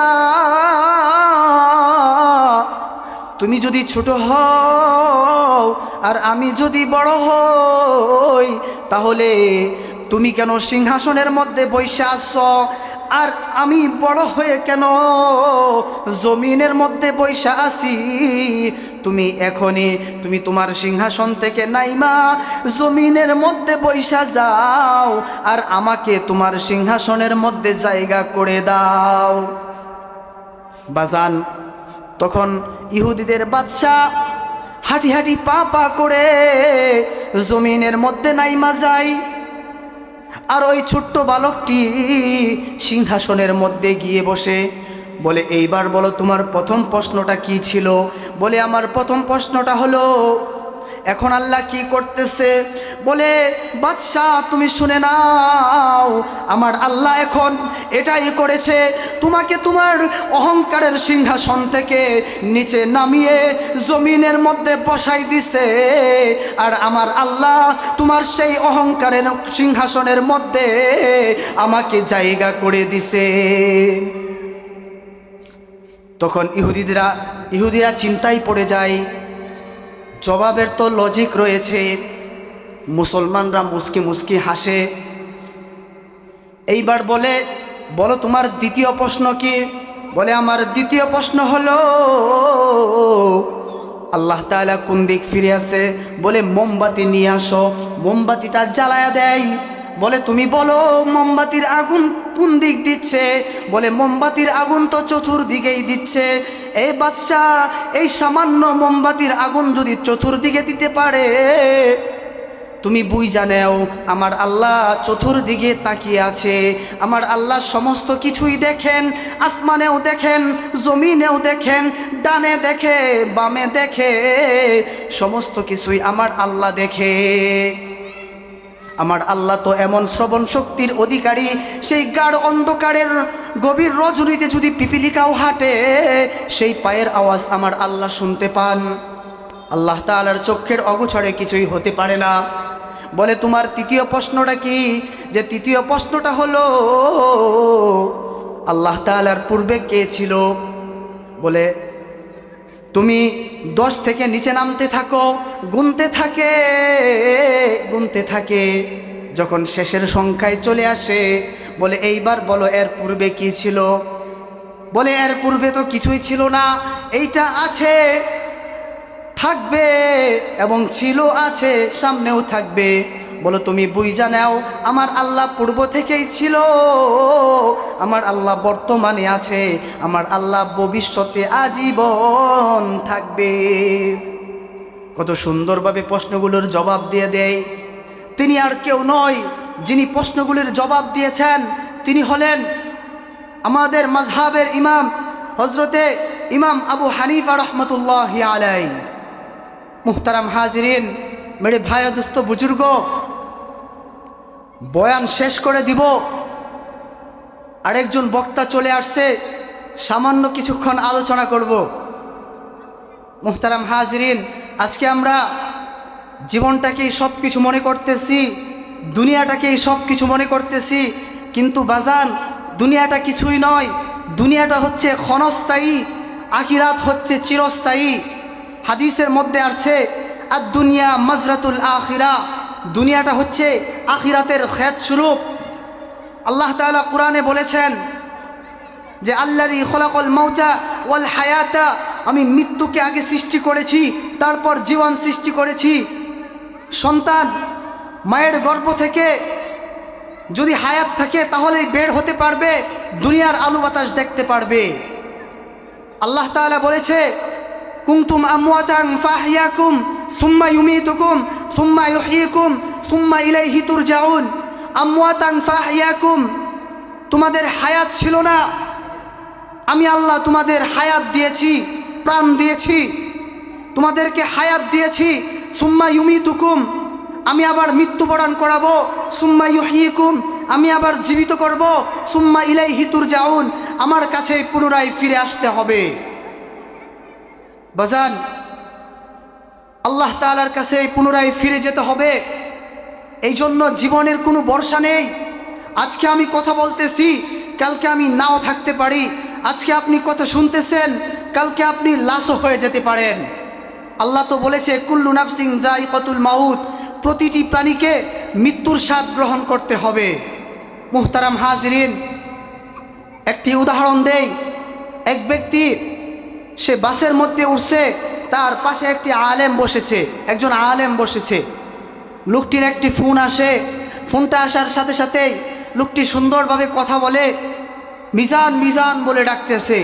A: তুমি যদি ছোট হও আর আমি যদি বড় হই তাহলে তুমি কেন সিংহাসনের মধ্যে বসে আসছো? আর আমি বড় হয়ে কেন জমিনের মধ্যে বসে আসি? তুমি তোমার সিংহাসন থেকে নাইমা জমিনের মধ্যে বসে যাও আর আমাকে তোমার সিংহাসনের মধ্যে জায়গা করে দাও। বাজান তখন ইহুদিদের বাদশা হাঁটি হাঁটি পা পা করে জমিনের মধ্যে নাইমা যায়। আর ওই ছোট্ট বালকটি সিংহাসনের মধ্যে গিয়ে বসে। বলে, এইবার বলো তোমার প্রথম প্রশ্নটা কি ছিল? বলে, আমার প্রথম প্রশ্নটা হলো, এখন আল্লাহ কি করতেছে? বলে, বাদশাহ তুমি শুনে নাও, আমার আল্লাহ এখন এটাই করেছে, তোমাকে তোমার অহংকারের সিংহাসন থেকে নিচে নামিয়ে জমিনের মধ্যে বসাই দিছে। আর আমার আল্লাহ তোমার সেই অহংকারের সিংহাসনের মধ্যে আমাকে জায়গা করে দিছে। তখন ইহুদিরা চিন্তায় পড়ে যায়। জবাবের তো লজিক রয়েছে, মুসলমানরা মুস্কি মুস্কি হাসে। এইবার বলে, বলো তোমার দ্বিতীয় প্রশ্ন কি? বলে, আমার দ্বিতীয় প্রশ্ন হলো আল্লাহ তাআলা কোন দিক ফিরে আছে? বলে, মোমবাতি নিয়ে আসো। মোমবাতিটা জ্বালায়া দেয়। বলে, তুমি বলো মোমবাতির আগুন কোন দিক দিচ্ছে? বলে, মোমবাতির আগুন তো চতুর্দিকেই দিচ্ছে। এই বাদশা, এই সামান্য মোমবাতির আগুন যদি চতুর্দিকে দিতে পারে, তুমি বুঝা নেও আমার আল্লাহ চতুর্দিকে তাকিয়ে আছে। আমার আল্লাহ সমস্ত কিছুই দেখেন, আসমানেও দেখেন, জমিনেও দেখেন, ডানে দেখে, বামে দেখে, সমস্ত কিছুই আমার আল্লাহ দেখে। আমার আল্লাহ তো এমন শ্রবণ শক্তির অধিকারী, সেই গাঢ় অন্ধকারের গভীর রজনীতে যদি পিপিলিকাও হাঁটে, সেই পায়ের আওয়াজ আমার আল্লাহ শুনতে পান। আল্লাহ তাআলার চোখের অগোচরে কিছুই হতে পারে না। বলে, তোমার তৃতীয় প্রশ্নটা কি? যে তৃতীয় প্রশ্নটা হলো আল্লাহ তাআলার পূর্বে কে ছিল? বলে, তুমি 10 থেকে নিচে নামতে থাকো, গুনতে থাকে, যখন শেষের সংখ্যায় চলে আসে, বলে এইবার বলো এর পূর্বে কি ছিল? বলে, এর পূর্বে তো কিছুই ছিল না, এইটা আছে, থাকবে, এবং ছিল, আছে, সামনেও থাকবে। বলো, তুমি বুঝা নাও আমার আল্লাহ পূর্ব থেকেই ছিল, আমার আল্লাহ বর্তমানে আছে, আমার আল্লাহ ভবিষ্যতে আজীবন থাকবে। কত সুন্দরভাবে প্রশ্নগুলোর জবাব দিয়ে দেয়। তিনি আর কেউ নয়, যিনি প্রশ্নগুলির জবাব দিয়েছেন তিনি হলেন আমাদের মাযহাবের ইমাম হযরতে ইমাম আবু হানিফা রহমতুল্লাহি আলাইহি। মুহতারাম হাজিরিন, মেরে ভাই দোস্ত বুজুর্গ, বয়ান শেষ করে দিব, আরেকজন বক্তা চলে আসছে, সামান্য কিছুক্ষণ আলোচনা করব। মুহতারাম হাজিরিন, আজকে আমরা জীবনটাকেই সব কিছু মনে করতেছি, দুনিয়াটাকেই সব কিছু মনে করতেছি, কিন্তু বাজান দুনিয়াটা কিছুই নয়। দুনিয়াটা হচ্ছে ক্ষণস্থায়ী, আখিরাত হচ্ছে চিরস্থায়ী। হাদিসের মধ্যে আছে আর দুনিয়া মাজরাতুল আখিরা, দুনিয়াটা হচ্ছে আখিরাতের খেত স্বরূপ। আল্লাহ তাআলা কোরআনে বলেছেন যে আল্লাযী খলাকাল মাউতা ওয়াল হায়াতা, আমি মৃত্যুকে আগে সৃষ্টি করেছি, তারপর জীবন সৃষ্টি করেছি। সন্তান মায়ের গর্ভ থেকে যদি হায়াত থাকে তাহলেই বের হতে পারবে, দুনিয়ার আলো বাতাস দেখতে পারবে। আল্লাহ তাআলা বলেছে কুনতুম আমওয়াতান ফাহইয়াকুম সুম্মা ইউমীতুকুম সুম্মা ইউহয়িকুম সুম্মা ইলাইহি তুরজাউন। আমওয়াতান ফাহইয়াকুম, তোমাদের হায়াত ছিল না, আমি আল্লাহ তোমাদের হায়াত দিয়েছি, প্রাণ দিয়েছি, তোমাদেরকে হায়াত দিয়েছি। সুম্মা ইউমীতুকুম, আমি আবার মৃত্যুবরণ করাবো। সুম্মা ইউহয়িকুম, আমি আবার জীবিত করব। সুম্মা ইলাইহি তুরজাউন, আমার কাছেই পুনরায় ফিরে আসতে হবে। বাজান, আল্লাহ তাআলার কাছে পুনরায় ফিরে যেতে হবে। এই জন্য জীবনের কোনো ভরসা নেই। আজকে আমি কথা বলতেছি, কালকে আমি নাও থাকতে পারি। আজকে আপনি কথা শুনতেছেন, কালকে আপনি লাশও হয়ে যেতে পারেন। আল্লাহ তো বলেছে কুল্লু নাফসিন যায়িকাতুল মাউত, প্রতিটি প্রাণীকে মৃত্যুর স্বাদ গ্রহণ করতে হবে। মুহতারাম হাজিরিন, একটি উদাহরণ দেই। এক ব্যক্তি সে বাসের মধ্যে উঠছে, তার পাশে একটি আলেম বসেছে, একজন আলেম বসেছে। লোকটির একটি ফোন আসে, ফোনটা আসার সাথে সাথেই লোকটি সুন্দরভাবে কথা বলে, মিজান মিজান বলে ডাকতেছে।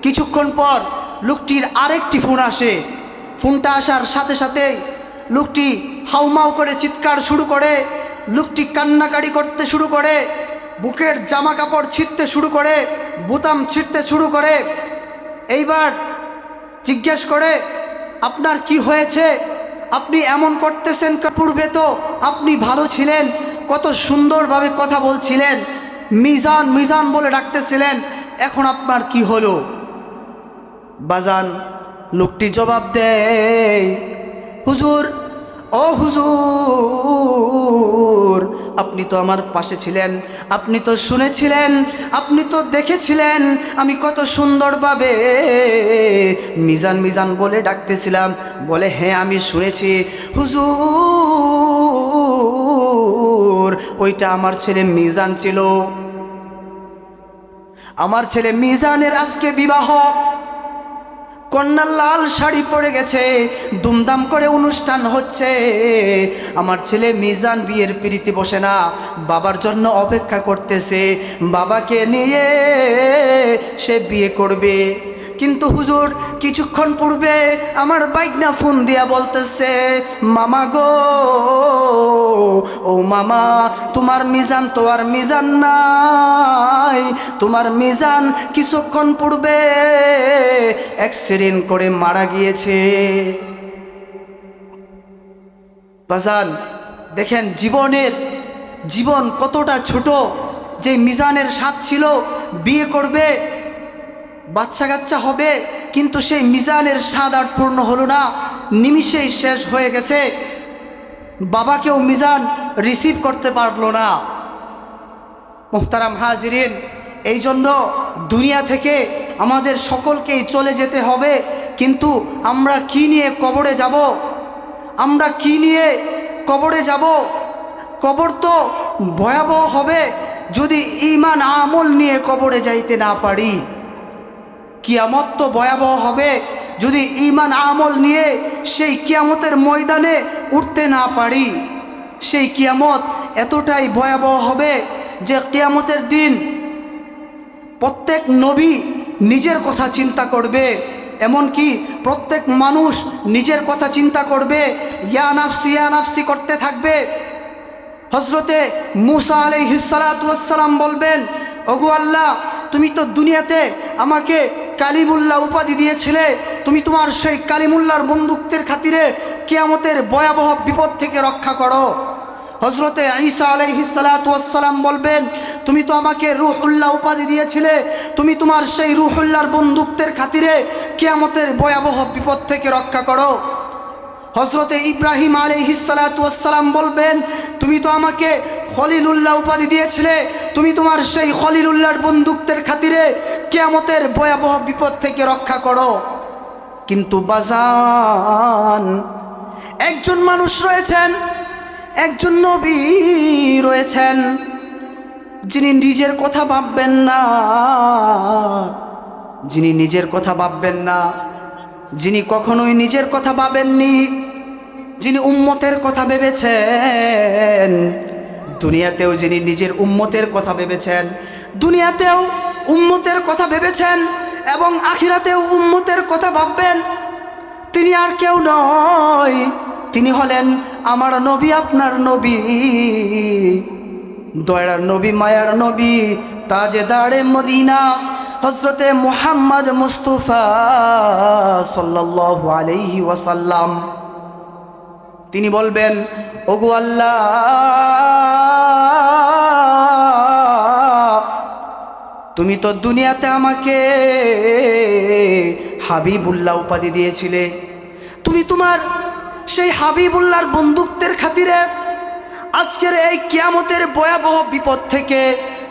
A: কিছুক্ষণ পর লোকটির আরেকটি ফোন আসে, ফোনটা আসার সাথে সাথেই লোকটি হাউমাউ করে চিৎকার শুরু করে, লোকটি কান্নাকাটি করতে শুরু করে, বুকের জামা কাপড় ছিঁড়তে শুরু করে, বোতাম ছিঁড়তে শুরু করে। এইবার জিজ্ঞেস করে, আপনার কি হয়েছে? আপনি এমন করতেছেন, পূর্বে তো আপনি ভালো ছিলেন, কত সুন্দরভাবে কথা বলছিলেন, মিজান মিজান বলে ডাকতেছিলেন, এখন আপনার কি হলো? বাজান, লোকটি জবাব দেয়, হুজুর, ও হুজুর, আপনি তো আমার পাশে ছিলেন, আপনি তো শুনেছিলেন, আপনি তো দেখেছিলেন আমি কত সুন্দরভাবে মিজান মিজান বলে ডাকতেছিলাম। বলে, হ্যাঁ আমি শুনেছি হুজুর, হুজুর ওইটা আমার ছেলে মিজান ছিল। আমার ছেলে মিজানের আজকে বিবাহ, কন্যার লাল শাড়ি পরে গেছে, দুমদাম করে অনুষ্ঠান হচ্ছে। আমার ছেলে মিজান বিয়ের পিড়িতে বসে না, বাবার জন্য অপেক্ষা করতেছে, বাবাকে নিয়ে সে বিয়ে করবে। কিন্তু হুজুর কিছুক্ষণ পূর্বে আমার বাইকনা ফোন দিয়া বলতেছে, মামা গো, ও মামা, তোমার মিজান তো আর মিজান নাই, তোমার মিজান কিছুক্ষণ পূর্বে অ্যাক্সিডেন্ট করে মারা গিয়েছে। বাজান দেখেন জীবন কতটা ছোট। যে মিজানের স্বাদ ছিল বিয়ে করবে, বাচ্চা কাচ্চা হবে, কিন্তু সেই মিজানের স্বাদ আর পূর্ণ হলো না, নিমিষেই শেষ হয়ে গেছে। বাবাকেও মিজান রিসিভ করতে পারলো না। মুহতারাম হাজিরিন, এই জন্য দুনিয়া থেকে আমাদের সকলকেই চলে যেতে হবে, কিন্তু আমরা কি নিয়ে কবরে যাব? আমরা কি নিয়ে কবরে যাব? কবর তো ভয়াবহ হবে যদি ঈমান আমল নিয়ে কবরে যাইতে না পারি। কিয়ামত তো ভয়াবহ হবে যদি ঈমান আমল নিয়ে সেই কিয়ামতের ময়দানে উঠতে না পারি। সেই কিয়ামত এতটাই ভয়াবহ হবে যে কিয়ামতের দিন প্রত্যেক নবী নিজের কথা চিন্তা করবে, এমনকি প্রত্যেক মানুষ নিজের কথা চিন্তা করবে, ইয়া নাফসি করতে থাকবে। হজরতে মুসা আলাইহিস সালাতু ওয়াস সালাম বলবেন, ওগো আল্লাহ, তুমি তো দুনিয়াতে আমাকে কালিমুল্লাহ উপাধি দিয়েছিলে, তুমি তোমার সেই কালিমুল্লাহর বন্দুকদের খাতিরে কিয়ামতের ভয়াবহ বিপদ থেকে রক্ষা করো। হজরতে ঈসা আলাইহিস সালাতু ওয়াস সালাম বলবেন, তুমি তো আমাকে রূহুল্লাহ উপাধি দিয়েছিলে, তুমি তোমার সেই রূহুল্লাহর বন্দুকদের খাতিরে কিয়ামতের ভয়াবহ বিপদ থেকে রক্ষা করো। হজরতে ইব্রাহিম আলাইহিস সালাতু ওয়াস সালাম বলবেন, তুমি তো আমাকে খলিলুল্লাহ উপাধি দিয়েছিলে, তুমি তোমার সেই খলিলুল্লাহর বন্দুকদের খাতিরে কিয়ামতের ভয়াবহ বিপদ থেকে রক্ষা করো। কিন্তু বাজান, একজন মানুষ রয়েছেন, একজন নবী রয়েছেন, যিনি নিজের কথা ভাববেন না, যিনি নিজের কথা ভাববেন না, যিনি কখনোই নিজের কথা ভাবেননি, যিনি উম্মতের কথা ভেবেছেন। দুনিয়াতেও যিনি নিজের উম্মতের কথা ভেবেছেন, দুনিয়াতেও উম্মতের কথা ভেবেছেন এবং আখিরাতেও উম্মতের কথা ভাববেন, তিনি আর কেউ নয়, তিনি হলেন আমার নবী, আপনার নবী, দয়ার নবী, মায়ার নবী, তাজেদারে মদিনা, হজরতে মুহাম্মদ মুস্তাফা সাল্লাল্লাহু আলাইহি ওয়াসাল্লাম। তিনি বলবেন, ওগো আল্লাহ, তুমি তো দুনিয়াতে আমাকে হাবিবুল্লাহ উপাধি দিয়েছিলে, তুমি তোমার সেই হাবিবুল্লাহর বন্দুকদের খাতিরে আজকের এই কিয়ামতের ভয়াবহ বিপদ থেকে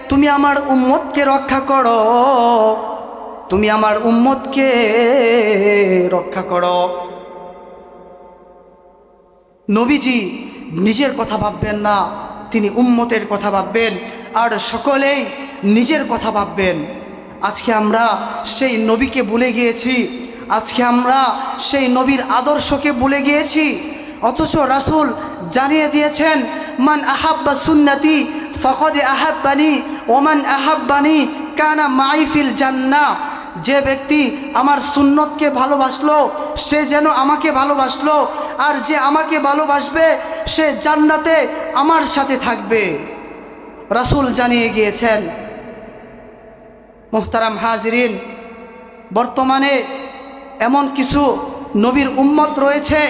A: তুমি আমার উম্মতকে রক্ষা করো, তুমি আমার উম্মতকে রক্ষা করো। নবীজি নিজের কথা ভাববেন না, তিনি উম্মতের কথা ভাববেন, আর সকলেই নিজের কথা ভাববেন। আজকে আমরা সেই নবীকে ভুলে গিয়েছি, আজকে আমরা সেই নবীর আদর্শকে ভুলে গিয়েছি। অথচ রাসূল জানিয়ে দিয়েছেন, মান আহাব্বা সুন্নতি ফাকাদ আহাব্বানি ওমান আহাব্বানি কানা মাই ফিল জান্নাহ। যে ব্যক্তি আমার সুন্নতকে ভালোবাসলো সে যেন আমাকে ভালোবাসলো, আর যে আমাকে ভালোবাসবে সে জান্নাতে আমার সাথে থাকবে, রাসূল জানিয়ে গিয়েছেন। মুহতারাম হাজিরিন, বর্তমানে এমন কিছু নবীর উম্মত রয়েছে,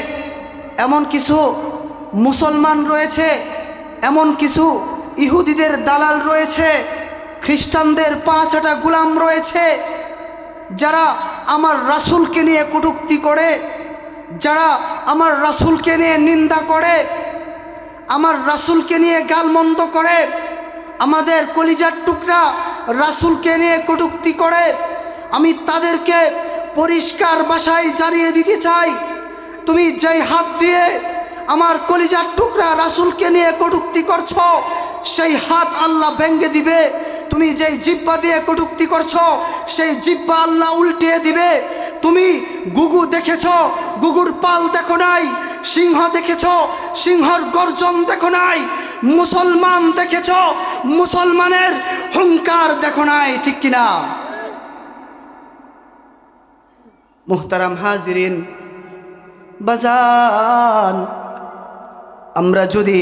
A: এমন কিছু মুসলমান রয়েছে, এমন কিছু ইহুদিদের দালাল রয়েছে, খ্রিস্টানদের পাঁচটা গোলাম রয়েছে, যারা আমার রাসূলকে নিয়ে কটূক্তি করে, যারা আমার রাসূলকে নিয়ে নিন্দা করে, আমার রাসূলকে নিয়ে গালমন্দ করে, আমাদের কলিজার টুকরা রাসূলকে নিয়ে কটূক্তি করে। আমি তাদেরকে পরিষ্কার ভাষায় জানিয়ে দিতে চাই, তুমি যেই হাত দিয়ে আমার কলিজার টুকরা রাসূলকে নিয়ে কটূক্তি করছো, সেই হাত আল্লাহ ভেঙে দিবে। তুমি যেই জিহ্বা দিয়ে কটূক্তি করছো, সেই জিহ্বা আল্লাহ উল্টিয়ে দিবে। তুমি গুগু দেখেছো, গুগুর পাল দেখো নাই। সিংহ দেখেছো, সিংহর গর্জন দেখো নাই। মুসলমান দেখেছো, মুসলমানের হুঙ্কার দেখো নাই, ঠিক কিনা? মুহতারাম হাজিরিন, বাজান, আমরা যদি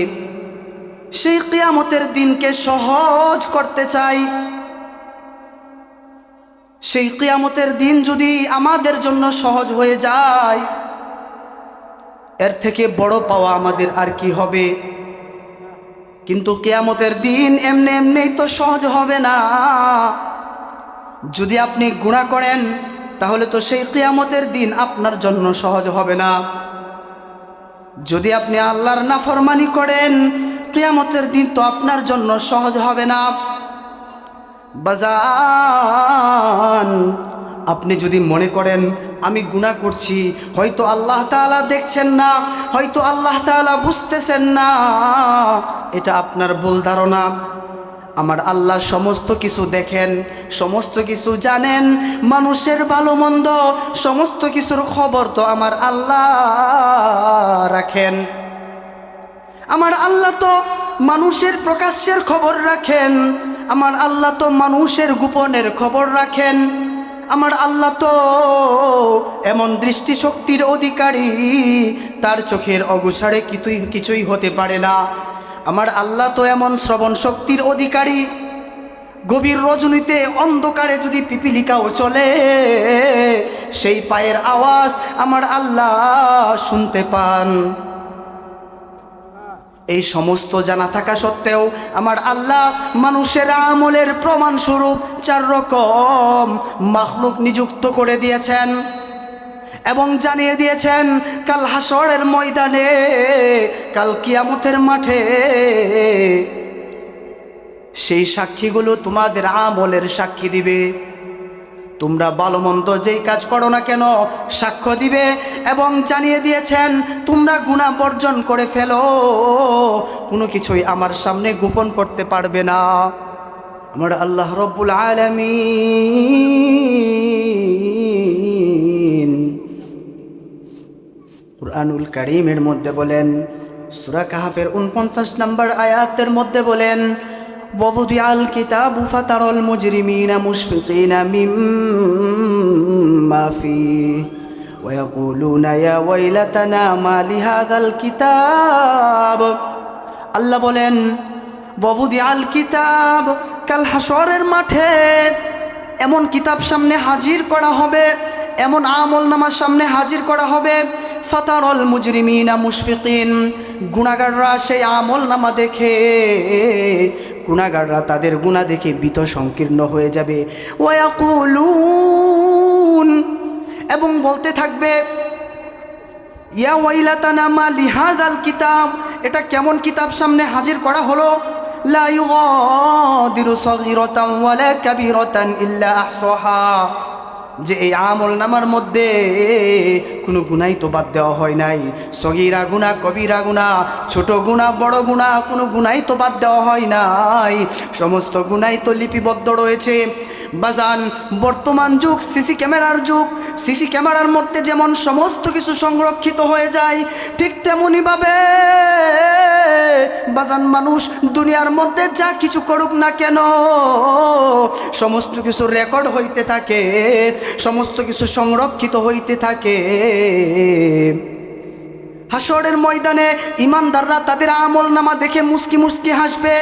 A: সেই কিয়ামতের দিনকে সহজ করতে চাই, সেই কিয়ামতের দিন যদি আমাদের জন্য সহজ হয়ে যায়, এর থেকে বড় পাওয়া আমাদের আর কি হবে? কিন্তু কিয়ামতের দিন এমনি এমনি তো সহজ হবে না। যদি আপনি গুনাহ করেন, তাহলে তো সেই কিয়ামতের দিন আপনার জন্য সহজ হবে না। যদি আপনি আল্লাহর নাফরমানি করেন, কিয়ামতের দিন তো আপনার জন্য সহজ হবে না। বাজান, আপনি যদি মনে করেন আমি গুনাহ করছি, হয়তো আল্লাহ তাআলা দেখছেন না, হয়তো আল্লাহ তাআলা বুঝতেছেন না, এটা আপনার ভুল ধারণা। আমার আল্লাহ সমস্ত কিছু দেখেন, সমস্ত কিছু জানেন। মানুষের ভালো মন্দ সমস্ত কিছুর খবর তো আমার আল্লাহ রাখেন। আমার আল্লাহ তো মানুষের প্রকাশ্যের খবর রাখেন, আমার আল্লাহ তো মানুষের গোপনের খবর রাখেন। আমার আল্লাহ তো এমন দৃষ্টিশক্তির অধিকারী, তার চোখের অগোচরে কিছুই হতে পারে না। আমার আল্লাহ তো এমন শ্রবণ শক্তির অধিকারী, গভীর রজনীতে অন্ধকারে যদি পিপিলিকাও চলে, সেই পায়ের আওয়াজ আমার আল্লাহ শুনতে পান। এই সমস্ত জানা থাকা সত্ত্বেও আমার আল্লাহ মানুষের আমলের প্রমাণস্বরূপ 4 রকম মাখলুক নিযুক্ত করে দিয়েছেন এবং জানিয়ে দিয়েছেন কাল হাসরের ময়দানে, কাল কিয়ামতের মাঠে সেই সাক্ষীগুলো তোমাদের আমলের সাক্ষী দিবে। তোমরা ভালো মন্দ যেই কাজ করো না কেন সাক্ষ্য দিবে। এবং জানিয়ে দিয়েছেন তোমরা গুনাহ বর্জন করে ফেলো, কোনো কিছুই আমার সামনে গোপন করতে পারবে না। আমার আল্লাহ রব্বুল আলামিন কুরআনুল কারীমের মধ্যে বলেন, সূরা কাহফের 49 নম্বর আয়াতের মধ্যে বলেন, وَوُضِعَ الْكِتَابُ فَتَرَى الْمُجْرِمِينَ مُشْفِقِينَ مِمَّا فِيهِ وَيَقُولُونَ يَا وَيْلَتَنَا مَا لِهَذَا الْكِتَابِ। আল্লাহ বলেন وَوُضِعَ الْكِتَابُ, কাল হাসরের মাঠে এমন কিতাব সামনে হাজির করা হবে, এমন আমল নামার সামনে হাজির করা হবে। ফাতারল মুজরিমিনা মুশফিকিন, গুনাহগাররা সেই আমল নামা দেখে, গুনাহগাররা তাদের গুনাহ দেখে ভীত সংকীর্ণ হয়ে যাবে। ওয়ায়াকুলুন, এবং বলতে থাকবে, ইয়া ওয়াইলাতানা মা লিহাযাল কিতাব, এটা কেমন কিতাব সামনে হাজির করা হলো। লা ইউগাদিরু সগীরাতান ওয়ালা কাবীরাতান ইল্লা আহসাহা, যে এই আমল নামার মধ্যে কোনো গুনাহ তো বাদ দেওয়া হয় নাই। সগীরা গুনাহ, কবিরা গুনাহ, ছোট গুনাহ, বড় গুনাহ, কোনো গুনাহ তো বাদ দেওয়া হয় নাই, সমস্ত গুনাহ তো লিপিবদ্ধ রয়েছে। বাজান, বর্তমান যুগ সিসি ক্যামেরার যুগ। সিসি ক্যামেরার মধ্যে যেমন সমস্ত কিছু সংরক্ষিত হয়ে যায়, ঠিক তেমনিভাবে বাজান মানুষ দুনিয়ার মধ্যে যা কিছু করুক না কেন সমস্ত কিছু রেকর্ড হইতে থাকে, সমস্ত কিছু সংরক্ষিত হইতে থাকে। হাসরের ময়দানে ইমানদাররা তাদের আমল নামা দেখে মুস্কি মুস্কি হাসবে,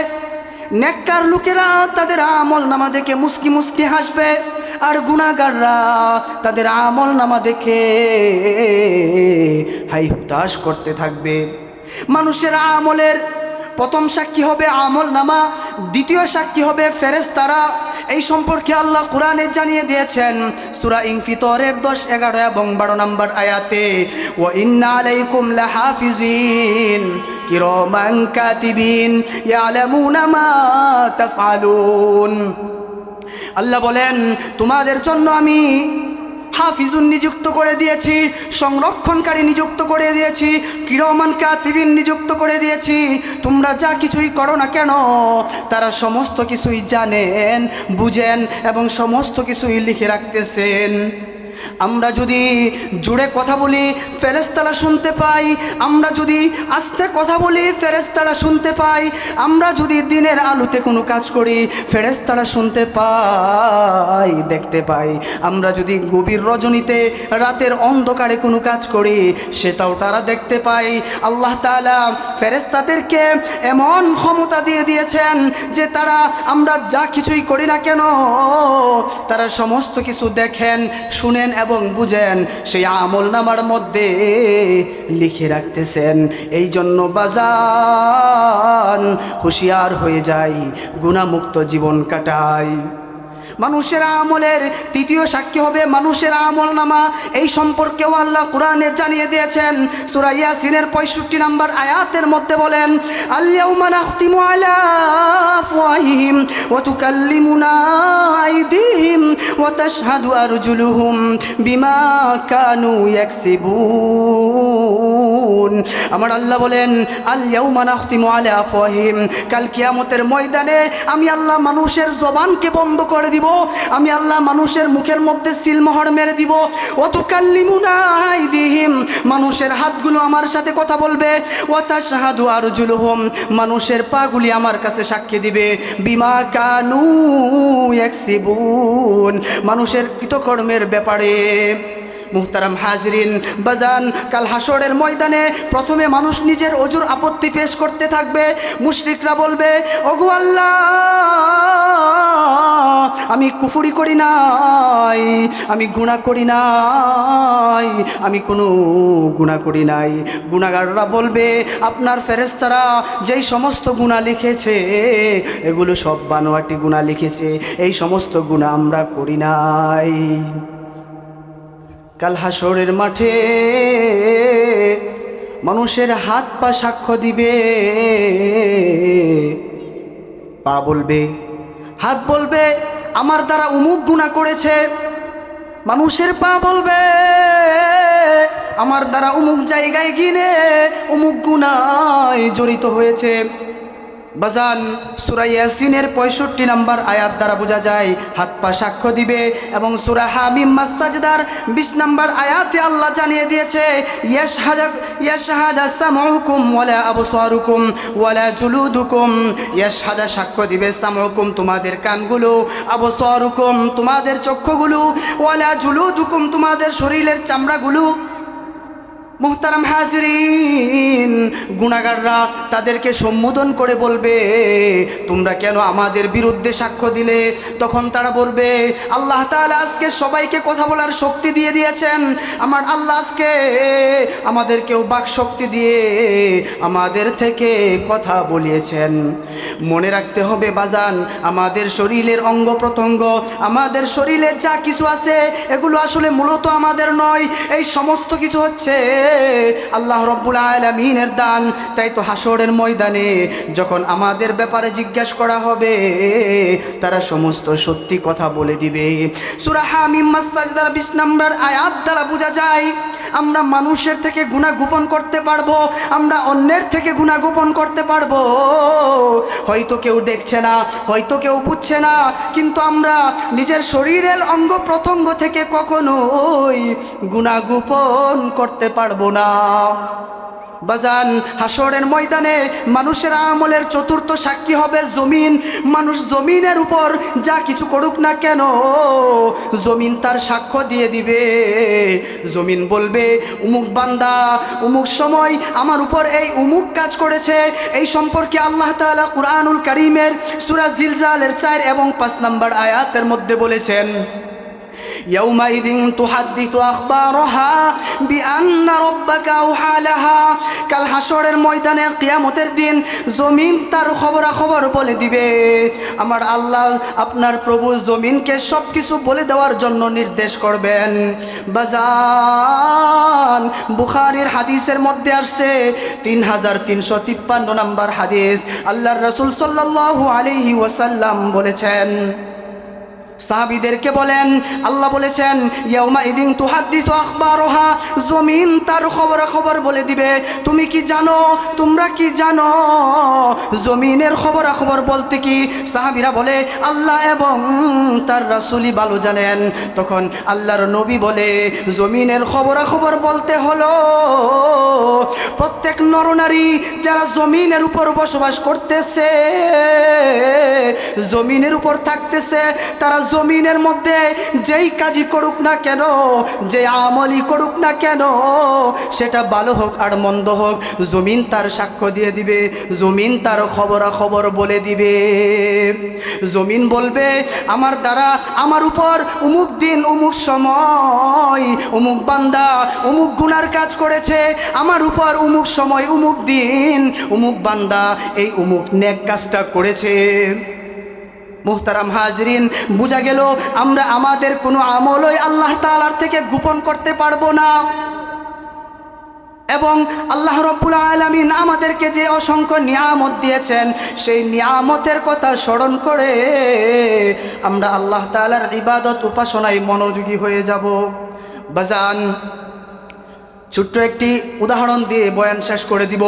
A: নেককার লোকেরা তাদের আমল নামা দেখে মুস্কি মুস্কি হাসবে, আর গুনাহগাররা তাদের আমল নামা দেখে হাই হুতাশ করতে থাকবে। মানুষের আমলের প্রথম সাক্ষী হবে আমল নামা, দ্বিতীয় সাক্ষী হবে ফেরেশতারা। এই সম্পর্কে আল্লাহ কোরআনে জানিয়ে দিয়েছেন সূরা ইনফিতরের 10, 11 এবং 12 নম্বর আয়াতে, ওয়া ইন্না আলাইকুম লাহাফিজিন কিরামান কাতিবিন ইয়ালামুনা মা তাফআলুন। আল্লাহ বলেন তোমাদের জন্য আমি হাফিজুন নিযুক্ত করে দিয়েছি, সংরক্ষণকারী নিযুক্ত করে দিয়েছি, কিরমান কাতিবিন নিযুক্ত করে দিয়েছি। তোমরা যা কিছুই করো না কেন তারা সমস্ত কিছুই জানেন, বুঝেন এবং সমস্ত কিছুই লিখে রাখতেছেন। আমরা যদি জোরে কথা বলি ফেরেশতারা শুনতে পাই, আমরা যদি আস্তে কথা বলি ফেরেশতারা শুনতে পাই, আমরা যদি দিনের আলোতে কোনো কাজ করি ফেরেশতারা শুনতে পাই, দেখতে পাই। আমরা যদি গভীর রজনীতে রাতের অন্ধকারে কোনো কাজ করি সেটাও তারা দেখতে পাই। আল্লাহ তাআলা ফেরেশতাদেরকে এমন ক্ষমতা দিয়ে দিয়েছেন যে তারা আমরা যা কিছুই করি না কেন তারা সমস্ত কিছু দেখেন, শুনেন এবং বুঝেন, সেই আমল নামার মধ্যে লিখে রাখতেছেন। এই জন্য বাজান হুঁশিয়ার হয়ে যাই, গুনাহমুক্ত জীবন কাটাই। মানুষের আমলের তৃতীয় সাক্ষী হবে মানুষের আমল নামা। এই সম্পর্কেও আল্লাহ কোরআনে জানিয়ে দিয়েছেন। সূরা ইয়াসিনের 65 নম্বর আয়াতের মধ্যে বলেন, আল-ইয়াউমা নাখতিমু আলা আফওয়াহিহিম ওয়া তুকাল্লিমুনা আইদিহিম ওয়া তাশহাদু আরজুলুহুম বিমা কানু ইয়াকসিবুন। আমার আল্লাহ বলেন, আল-ইয়াউমা নাখতিমু আলা আফওয়াহিহিম, কাল কিয়ামতের ময়দানে আমি আল্লাহ মানুষের জবানকে বন্ধ করে দিব, আমি আল্লাহ মানুষের মুখের মধ্যে সিলমোহর মেরে দিব। ওয়া তুকাল্লিমুনা আইদিহিম, মানুষের হাতগুলো আমার সাথে কথা বলবে। ওয়া তাশহাদু আরজুলুহুম, মানুষের পাগুলি আমার কাছে সাক্ষী দিবে। বিমা কানু ইয়াকসিবুন, মানুষের কৃতকর্মের ব্যাপারে। মুহতারাম হাজরিন বাজান, কাল হাসরের ময়দানে প্রথমে মানুষ নিজের ওজুর আপত্তি পেশ করতে থাকবে। মুশরিকরা বলবে, ওগো আল্লাহ, আমি কুফরি করি নাই, আমি গুনাহ করি নাই, আমি কোনো গুনাহ করি নাই। গুনাহগাররা বলবে, আপনার ফেরেশতারা যেই সমস্ত গুনাহ লিখেছে এগুলো সব বানোয়াটি গুনাহ লিখেছে, এই সমস্ত গুনাহ আমরা করি নাই। কাল হাসরের মাঠে মানুষের হাত পা সাক্ষ্য দিবে। পা বলবে, হাত বলবে আমার দ্বারা অমুক গুনাহ করেছে। মানুষের পা বলবে আমার দ্বারা অমুক জায়গায় গিয়ে অমুক গুনাহে জড়িত হয়েছে। বাজান, সূরা ইয়াসিনের 65 নম্বর আয়াত দ্বারা বোঝা যায় হাত পা সাক্ষ্য দিবে। এবং সূরা হামিম মাস-সাজদার 20 নম্বর আয়াতে আল্লাহ জানিয়ে দিয়েছে, ইয়াশহাদা সামউকুম ওয়ালা আবসারুকুম ওয়ালা জুলুদুকুম, ইয়াশহাদা সাক্ষ্য দিবে সামউকুম তোমাদের কানগুলো, আবসারুকুম তোমাদের চক্ষুগুলো, ওয়ালা জুলুদুকুম তোমাদের শরীরের চামড়াগুলো। মুহতারাম হাজরিন, গুনাহগাররা তাদেরকে সম্বোধন করে বলবে, তোমরা কেন আমাদের বিরুদ্ধে সাক্ষ্য দিলে? তখন তারা বলবে, আল্লাহ তাআলা আজকে সবাইকে কথা বলার শক্তি দিয়ে দিয়েছেন। আমার আল্লাহ আজকে আমাদেরকেও বাক শক্তি দিয়ে আমাদের থেকে কথা বলিয়েছেন। মনে রাখতে হবে বাজান, আমাদের শরীরের অঙ্গ প্রত্যঙ্গ, আমাদের শরীরে যা কিছু আছে এগুলো আসলে মূলত আমাদের নয়, এই সমস্ত কিছু হচ্ছে আল্লাহ রব্বুল আলামিনের দান। তাই তো হাসরের ময়দানে যখন আমাদের ব্যাপারে জিজ্ঞাসা করা হবে তারা সমস্ত সত্যি কথা বলে দিবে। সূরা হামিম মাস-সাজদার 20 নম্বর আয়াত দ্বারা বোঝা যায় আমরা মানুষের থেকে গুনাহ গোপন করতে পারবো, আমরা অন্যের থেকে গুনাহ গোপন করতে পারবো। হয়তো কেউ দেখছে না, হয়তো কেউ বুঝছে না, কিন্তু আমরা নিজের শরীরের অঙ্গ প্রত্যঙ্গ থেকে কখনোই গুনাহ গোপন করতে পারবো না। বাজান, হাসরের ময়দানে মানুষের আমলের চতুর্থ সাক্ষী হবে জমিন। মানুষ জমিনের উপর যা কিছু করুক না কেন জমিন তার সাক্ষ্য দিয়ে দিবে। জমিন বলবে, উমুক বান্দা উমুক সময় আমার উপর এই উমুক কাজ করেছে। এই সম্পর্কে আল্লাহ তাআলা কুরআনুল কারীমের সূরা জিলজালের 4 এবং 5 নম্বর আয়াতের মধ্যে বলেছেন, ইয়াউমাইযিন তুহাদ্দিসু আখবারাহা বিআন্না রাব্বাকা আওহা লাহা। কাল হাসরের ময়দানে কিয়ামতের দিন জমিন তার খবরাখবর বলে দিবে। আমার আল্লাহ আপনার প্রভু জমিনকে সব কিছু বলে দেওয়ার জন্য নির্দেশ করবেন। বাজান, বুখারীর হাদিসের মধ্যে আসছে 3353 নম্বর হাদিস, আল্লাহর রাসূল সাল্লাল্লাহু আলাইহি ওয়াসাল্লাম বলেছেন, সাহাবীদেরকে বলেন, আল্লাহ বলেছেন ইয়াউমা ইদিন তুহাদ্দিসু আখবারুহা, জমিন তার খবরাখবর বলে দিবে। তুমি কি জানো, তোমরা কি জানো জমিনের খবরাখবর বলতে কি? সাহাবীরা বলে আল্লাহ এবং তার রাসূলই ভালো জানেন। তখন আল্লাহর নবী বলে জমিনের খবরাখবর বলতে হলো প্রত্যেক নরনারী যারা জমিনের উপর বসবাস করতেছে, জমিনের উপর থাকতেছে, তারা জমিনের মধ্যে যেই কাজই করুক না কেন, যে আমলই করুক না কেন, সেটা ভালো হোক আর মন্দ হোক, জমিন তার সাক্ষ্য দিয়ে দিবে, জমিন তার খবরাখবর বলে দিবে। জমিন বলবে আমার দ্বারা আমার উপর অমুক দিন অমুক সময় অমুক বান্দা অমুক গুনার কাজ করেছে, আমার উপর অমুক সময় অমুক দিন অমুক বান্দা এই অমুক নেক কাজটা করেছে। মুহতারাম হাজরিন, বোঝা গেল আমরা আমাদের কোনো আমলই আল্লাহ তাআলার থেকে গোপন করতে পারবো না। এবং আল্লাহ রাব্বুল আলামিন আমাদেরকে যে অসংখ্য নিয়ামত দিয়েছেন, সেই নিয়ামতের কথা স্মরণ করে আমরা আল্লাহ তাআলার ইবাদত উপাসনায় মনোযোগী হয়ে যাব। বাজান, ছোট্ট একটি উদাহরণ দিয়ে বয়ান শেষ করে দিব।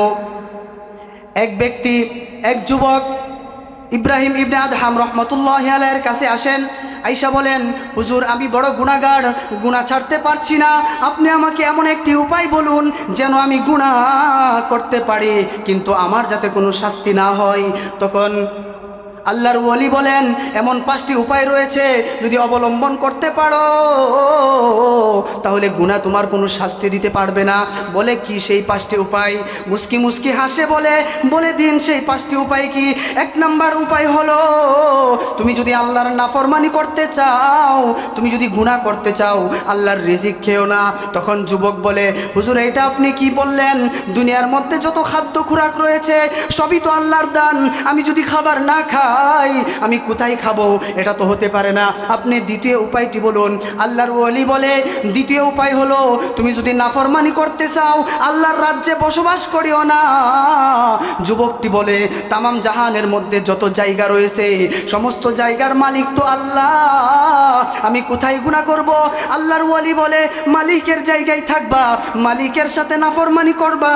A: এক ব্যক্তি, এক যুবক ইব্রাহিম ইবনে আদহাম রহমতুল্লাহি আলাইহির কাছে আসেন। আয়েশা বলেন, হুজুর আমি বড় গুনাহগার, গুনাহ ছাড়তে পারছি না, আপনি আমাকে এমন একটি উপায় বলুন যেন আমি গুনাহ করতে পারি কিন্তু আমার যাতে কোনো শাস্তি না হয়। তখন আল্লাহর ওলি বলেন, এমন 5টি উপায় রয়েছে, যদি অবলম্বন করতে পারো তাহলে গুনাহ তোমার কোনো শাস্তি দিতে পারবে না। বলে কি সেই 5টি উপায়? মুস্কি মুস্কি হাসে বলে দিন সেই 5টি উপায় কি? 1 নাম্বার উপায় হলো, তুমি যদি আল্লাহর নাফরমানি করতে চাও, তুমি যদি গুনাহ করতে চাও, আল্লাহর রিজিক খেও না। তখন যুবক বলে, হুজুর এটা আপনি কি বললেন? দুনিয়ার মধ্যে যত খাদ্য খোরাক রয়েছে সবই তো আল্লাহর দান, আমি যদি খাবার না খাই আমি কোথায় খাবো? এটা তো হতে পারে না। আপনি দ্বিতীয় উপায়টি বলুন। আল্লাহর ওলি বলে, দ্বিতীয় উপায় হলো, তুমি যদি নাফরমানি করতে চাও আল্লাহর রাজ্যে বসবাস করিও না। যুবকটি বলে, তামাম জাহানের মধ্যে যত জায়গা রয়েছে সমস্ত জায়গার মালিক তো আল্লাহ, আমি কোথায় গুনাহ করব? আল্লাহর ওলি বলে, মালিকের জায়গায় থাকবা, মালিকের সাথে নাফরমানি করবা,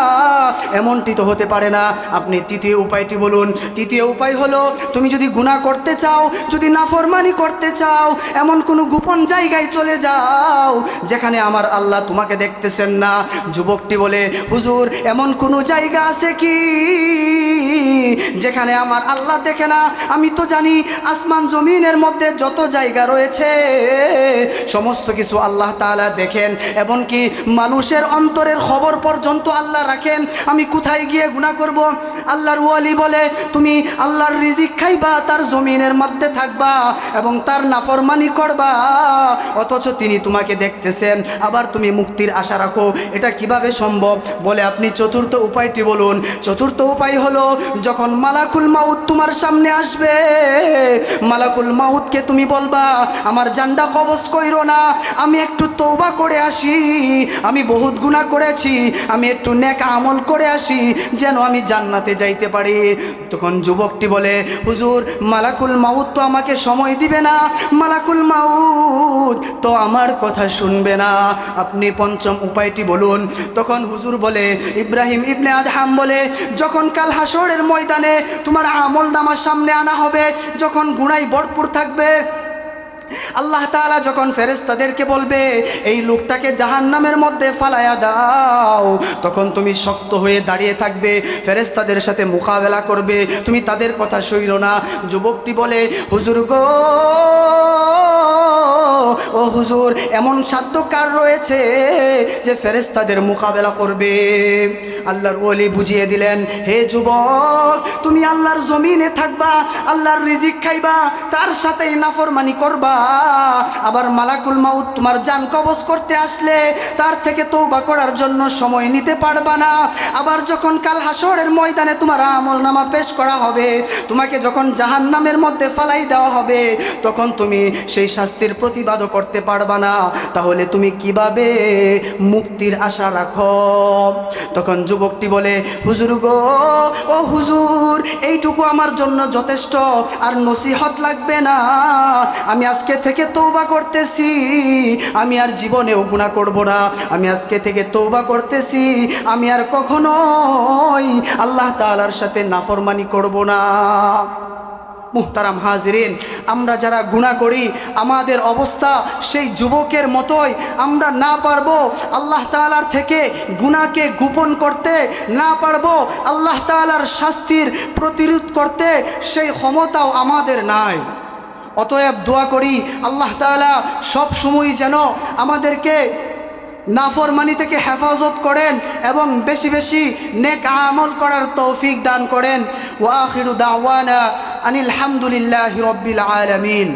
A: এমনটি তো হতে পারে না। আপনি তৃতীয় উপায়টি বলুন। তৃতীয় উপায় হলো, তুমি যদি গুনাহ করতে চাও, যদি নাফরমানি করতে চাও, এমন কোনো গোপন জায়গায় চলে যাও যেখানে আমার আল্লাহ তোমাকে দেখতেছেন না। যুবকটি বলে, হুজুর এমন কোনো জায়গা আছে কি যেখানে আমার আল্লাহ দেখে না? আমি তো জানি আসমান জমিনের মধ্যে যত জায়গা রয়েছে সমস্ত কিছু আল্লাহ তাআলা দেখেন, এমনকি মানুষের অন্তরের খবর পর্যন্ত আল্লাহ রাখেন, আমি কোথায় গিয়ে গুনাহ করব? আল্লাহর ওয়ালি বলে, তুমি আল্লাহর রিজিক খাইবা, তার জমিনের মধ্যে থাকবা এবং তার নাফরমানি করবা, অথচ তিনি তোমাকে দেখতেছেন, আবার তুমি মুক্তির আশা রাখো। এটা কিভাবে সম্ভব? বলে, আপনি চতুর্থ উপায়টি বলুন। চতুর্থ উপায় হলো, যখন মালাকুল মাউত তোমার সামনে আসবে, মালাকুল মাউতকে তুমি বলবা, আমার জানটা কবজ কইরো না, আমি একটু তওবা করে আসি, আমি বহুত গুনাহ করেছি, আমি একটু নেক আমল করে আসি যেন আমি জান্নাতে যাইতে পারি। তখন যুবকটি বলে, হুজুর মালাকুল মাউত তো আমাকে সময় দিবে না, মালাকুল মাউত তো আমার কথা শুনবে না, আপনি পঞ্চম উপায়টি বলুন। তখন হুজুর বলে, ইব্রাহিম ইবনে আদহাম বলে, যখন কাল হাসরের ময়দানে তোমার আমল নামার সামনে আনা হবে, যখন গুনায় ভরপুর থাকবে, আল্লাহ তাআলা যখন ফেরেশতাদেরকে বলবে এই লোকটাকে জাহান্নামের মধ্যে ফালায়া দাও, তখন তুমি শক্ত হয়ে দাঁড়িয়ে থাকবে, ফেরেশতাদের সাথে মোকাবেলা করবে, তুমি তাদের কথা শুইলো না। যুবকটি বলে, হুজুর গো, ও হুজুর এমন সাধ্য কার রয়েছে যে ফেরেশতাদের মোকাবেলা করবে? আল্লাহর ওলি বুঝিয়ে দিলেন, হে যুবক, তুমি আল্লাহর জমিনে থাকবা, আল্লাহর রিজিক খাইবা, তার সাথেই নাফরমানি করবা, আবার মালাকুল মাউত তোমার জান কবজ করতে আসলে তার থেকে তওবা করার জন্য সময় নিতে পারবা না। আবার যখন কাল হাসরের ময়দানে তোমার আমলনামা পেশ করা হবে, তোমাকে যখন জাহান্নামের মধ্যে ফালাই দেওয়া হবে, তখন তুমি সেই শাস্তির প্রতিবাদও করতে করতে পারবা না, তাহলে তুমি কিভাবে মুক্তির আশা রাখো? তখন যুবকটি বলে, হুজুর গো, ও হুজুর, এইটুকু আমার জন্য যথেষ্ট, আর নসিহত লাগবে না। আমি আজকে থেকে তওবা করতেছি, আমি আর জীবনেও গুনাহ করব না। আমি আজকে থেকে তওবা করতেছি, আমি আর কখনোই আল্লাহ তাআলার সাথে নাফরমানি করব না। মুহতারাম হাজিরিন, আমরা যারা গুনাহ করি আমাদের অবস্থা সেই যুবকের মতোই। আমরা না পারবো আল্লাহ তাআলার থেকে গুনাহকে গোপন করতে, না পারবো আল্লাহ তাআলার শাস্তির প্রতিরোধ করতে, সেই ক্ষমতাও আমাদের নাই। অতএব দোয়া করি আল্লাহ তাআলা সব সময় যেন আমাদেরকে নাফরমানি থেকে হেফাজত করেন এবং বেশি বেশি নেক আমল করার তৌফিক দান করেন। ওয়া আখিরু দাওয়ানা আনিল হামদুলিল্লাহি রাব্বিল আলামিন।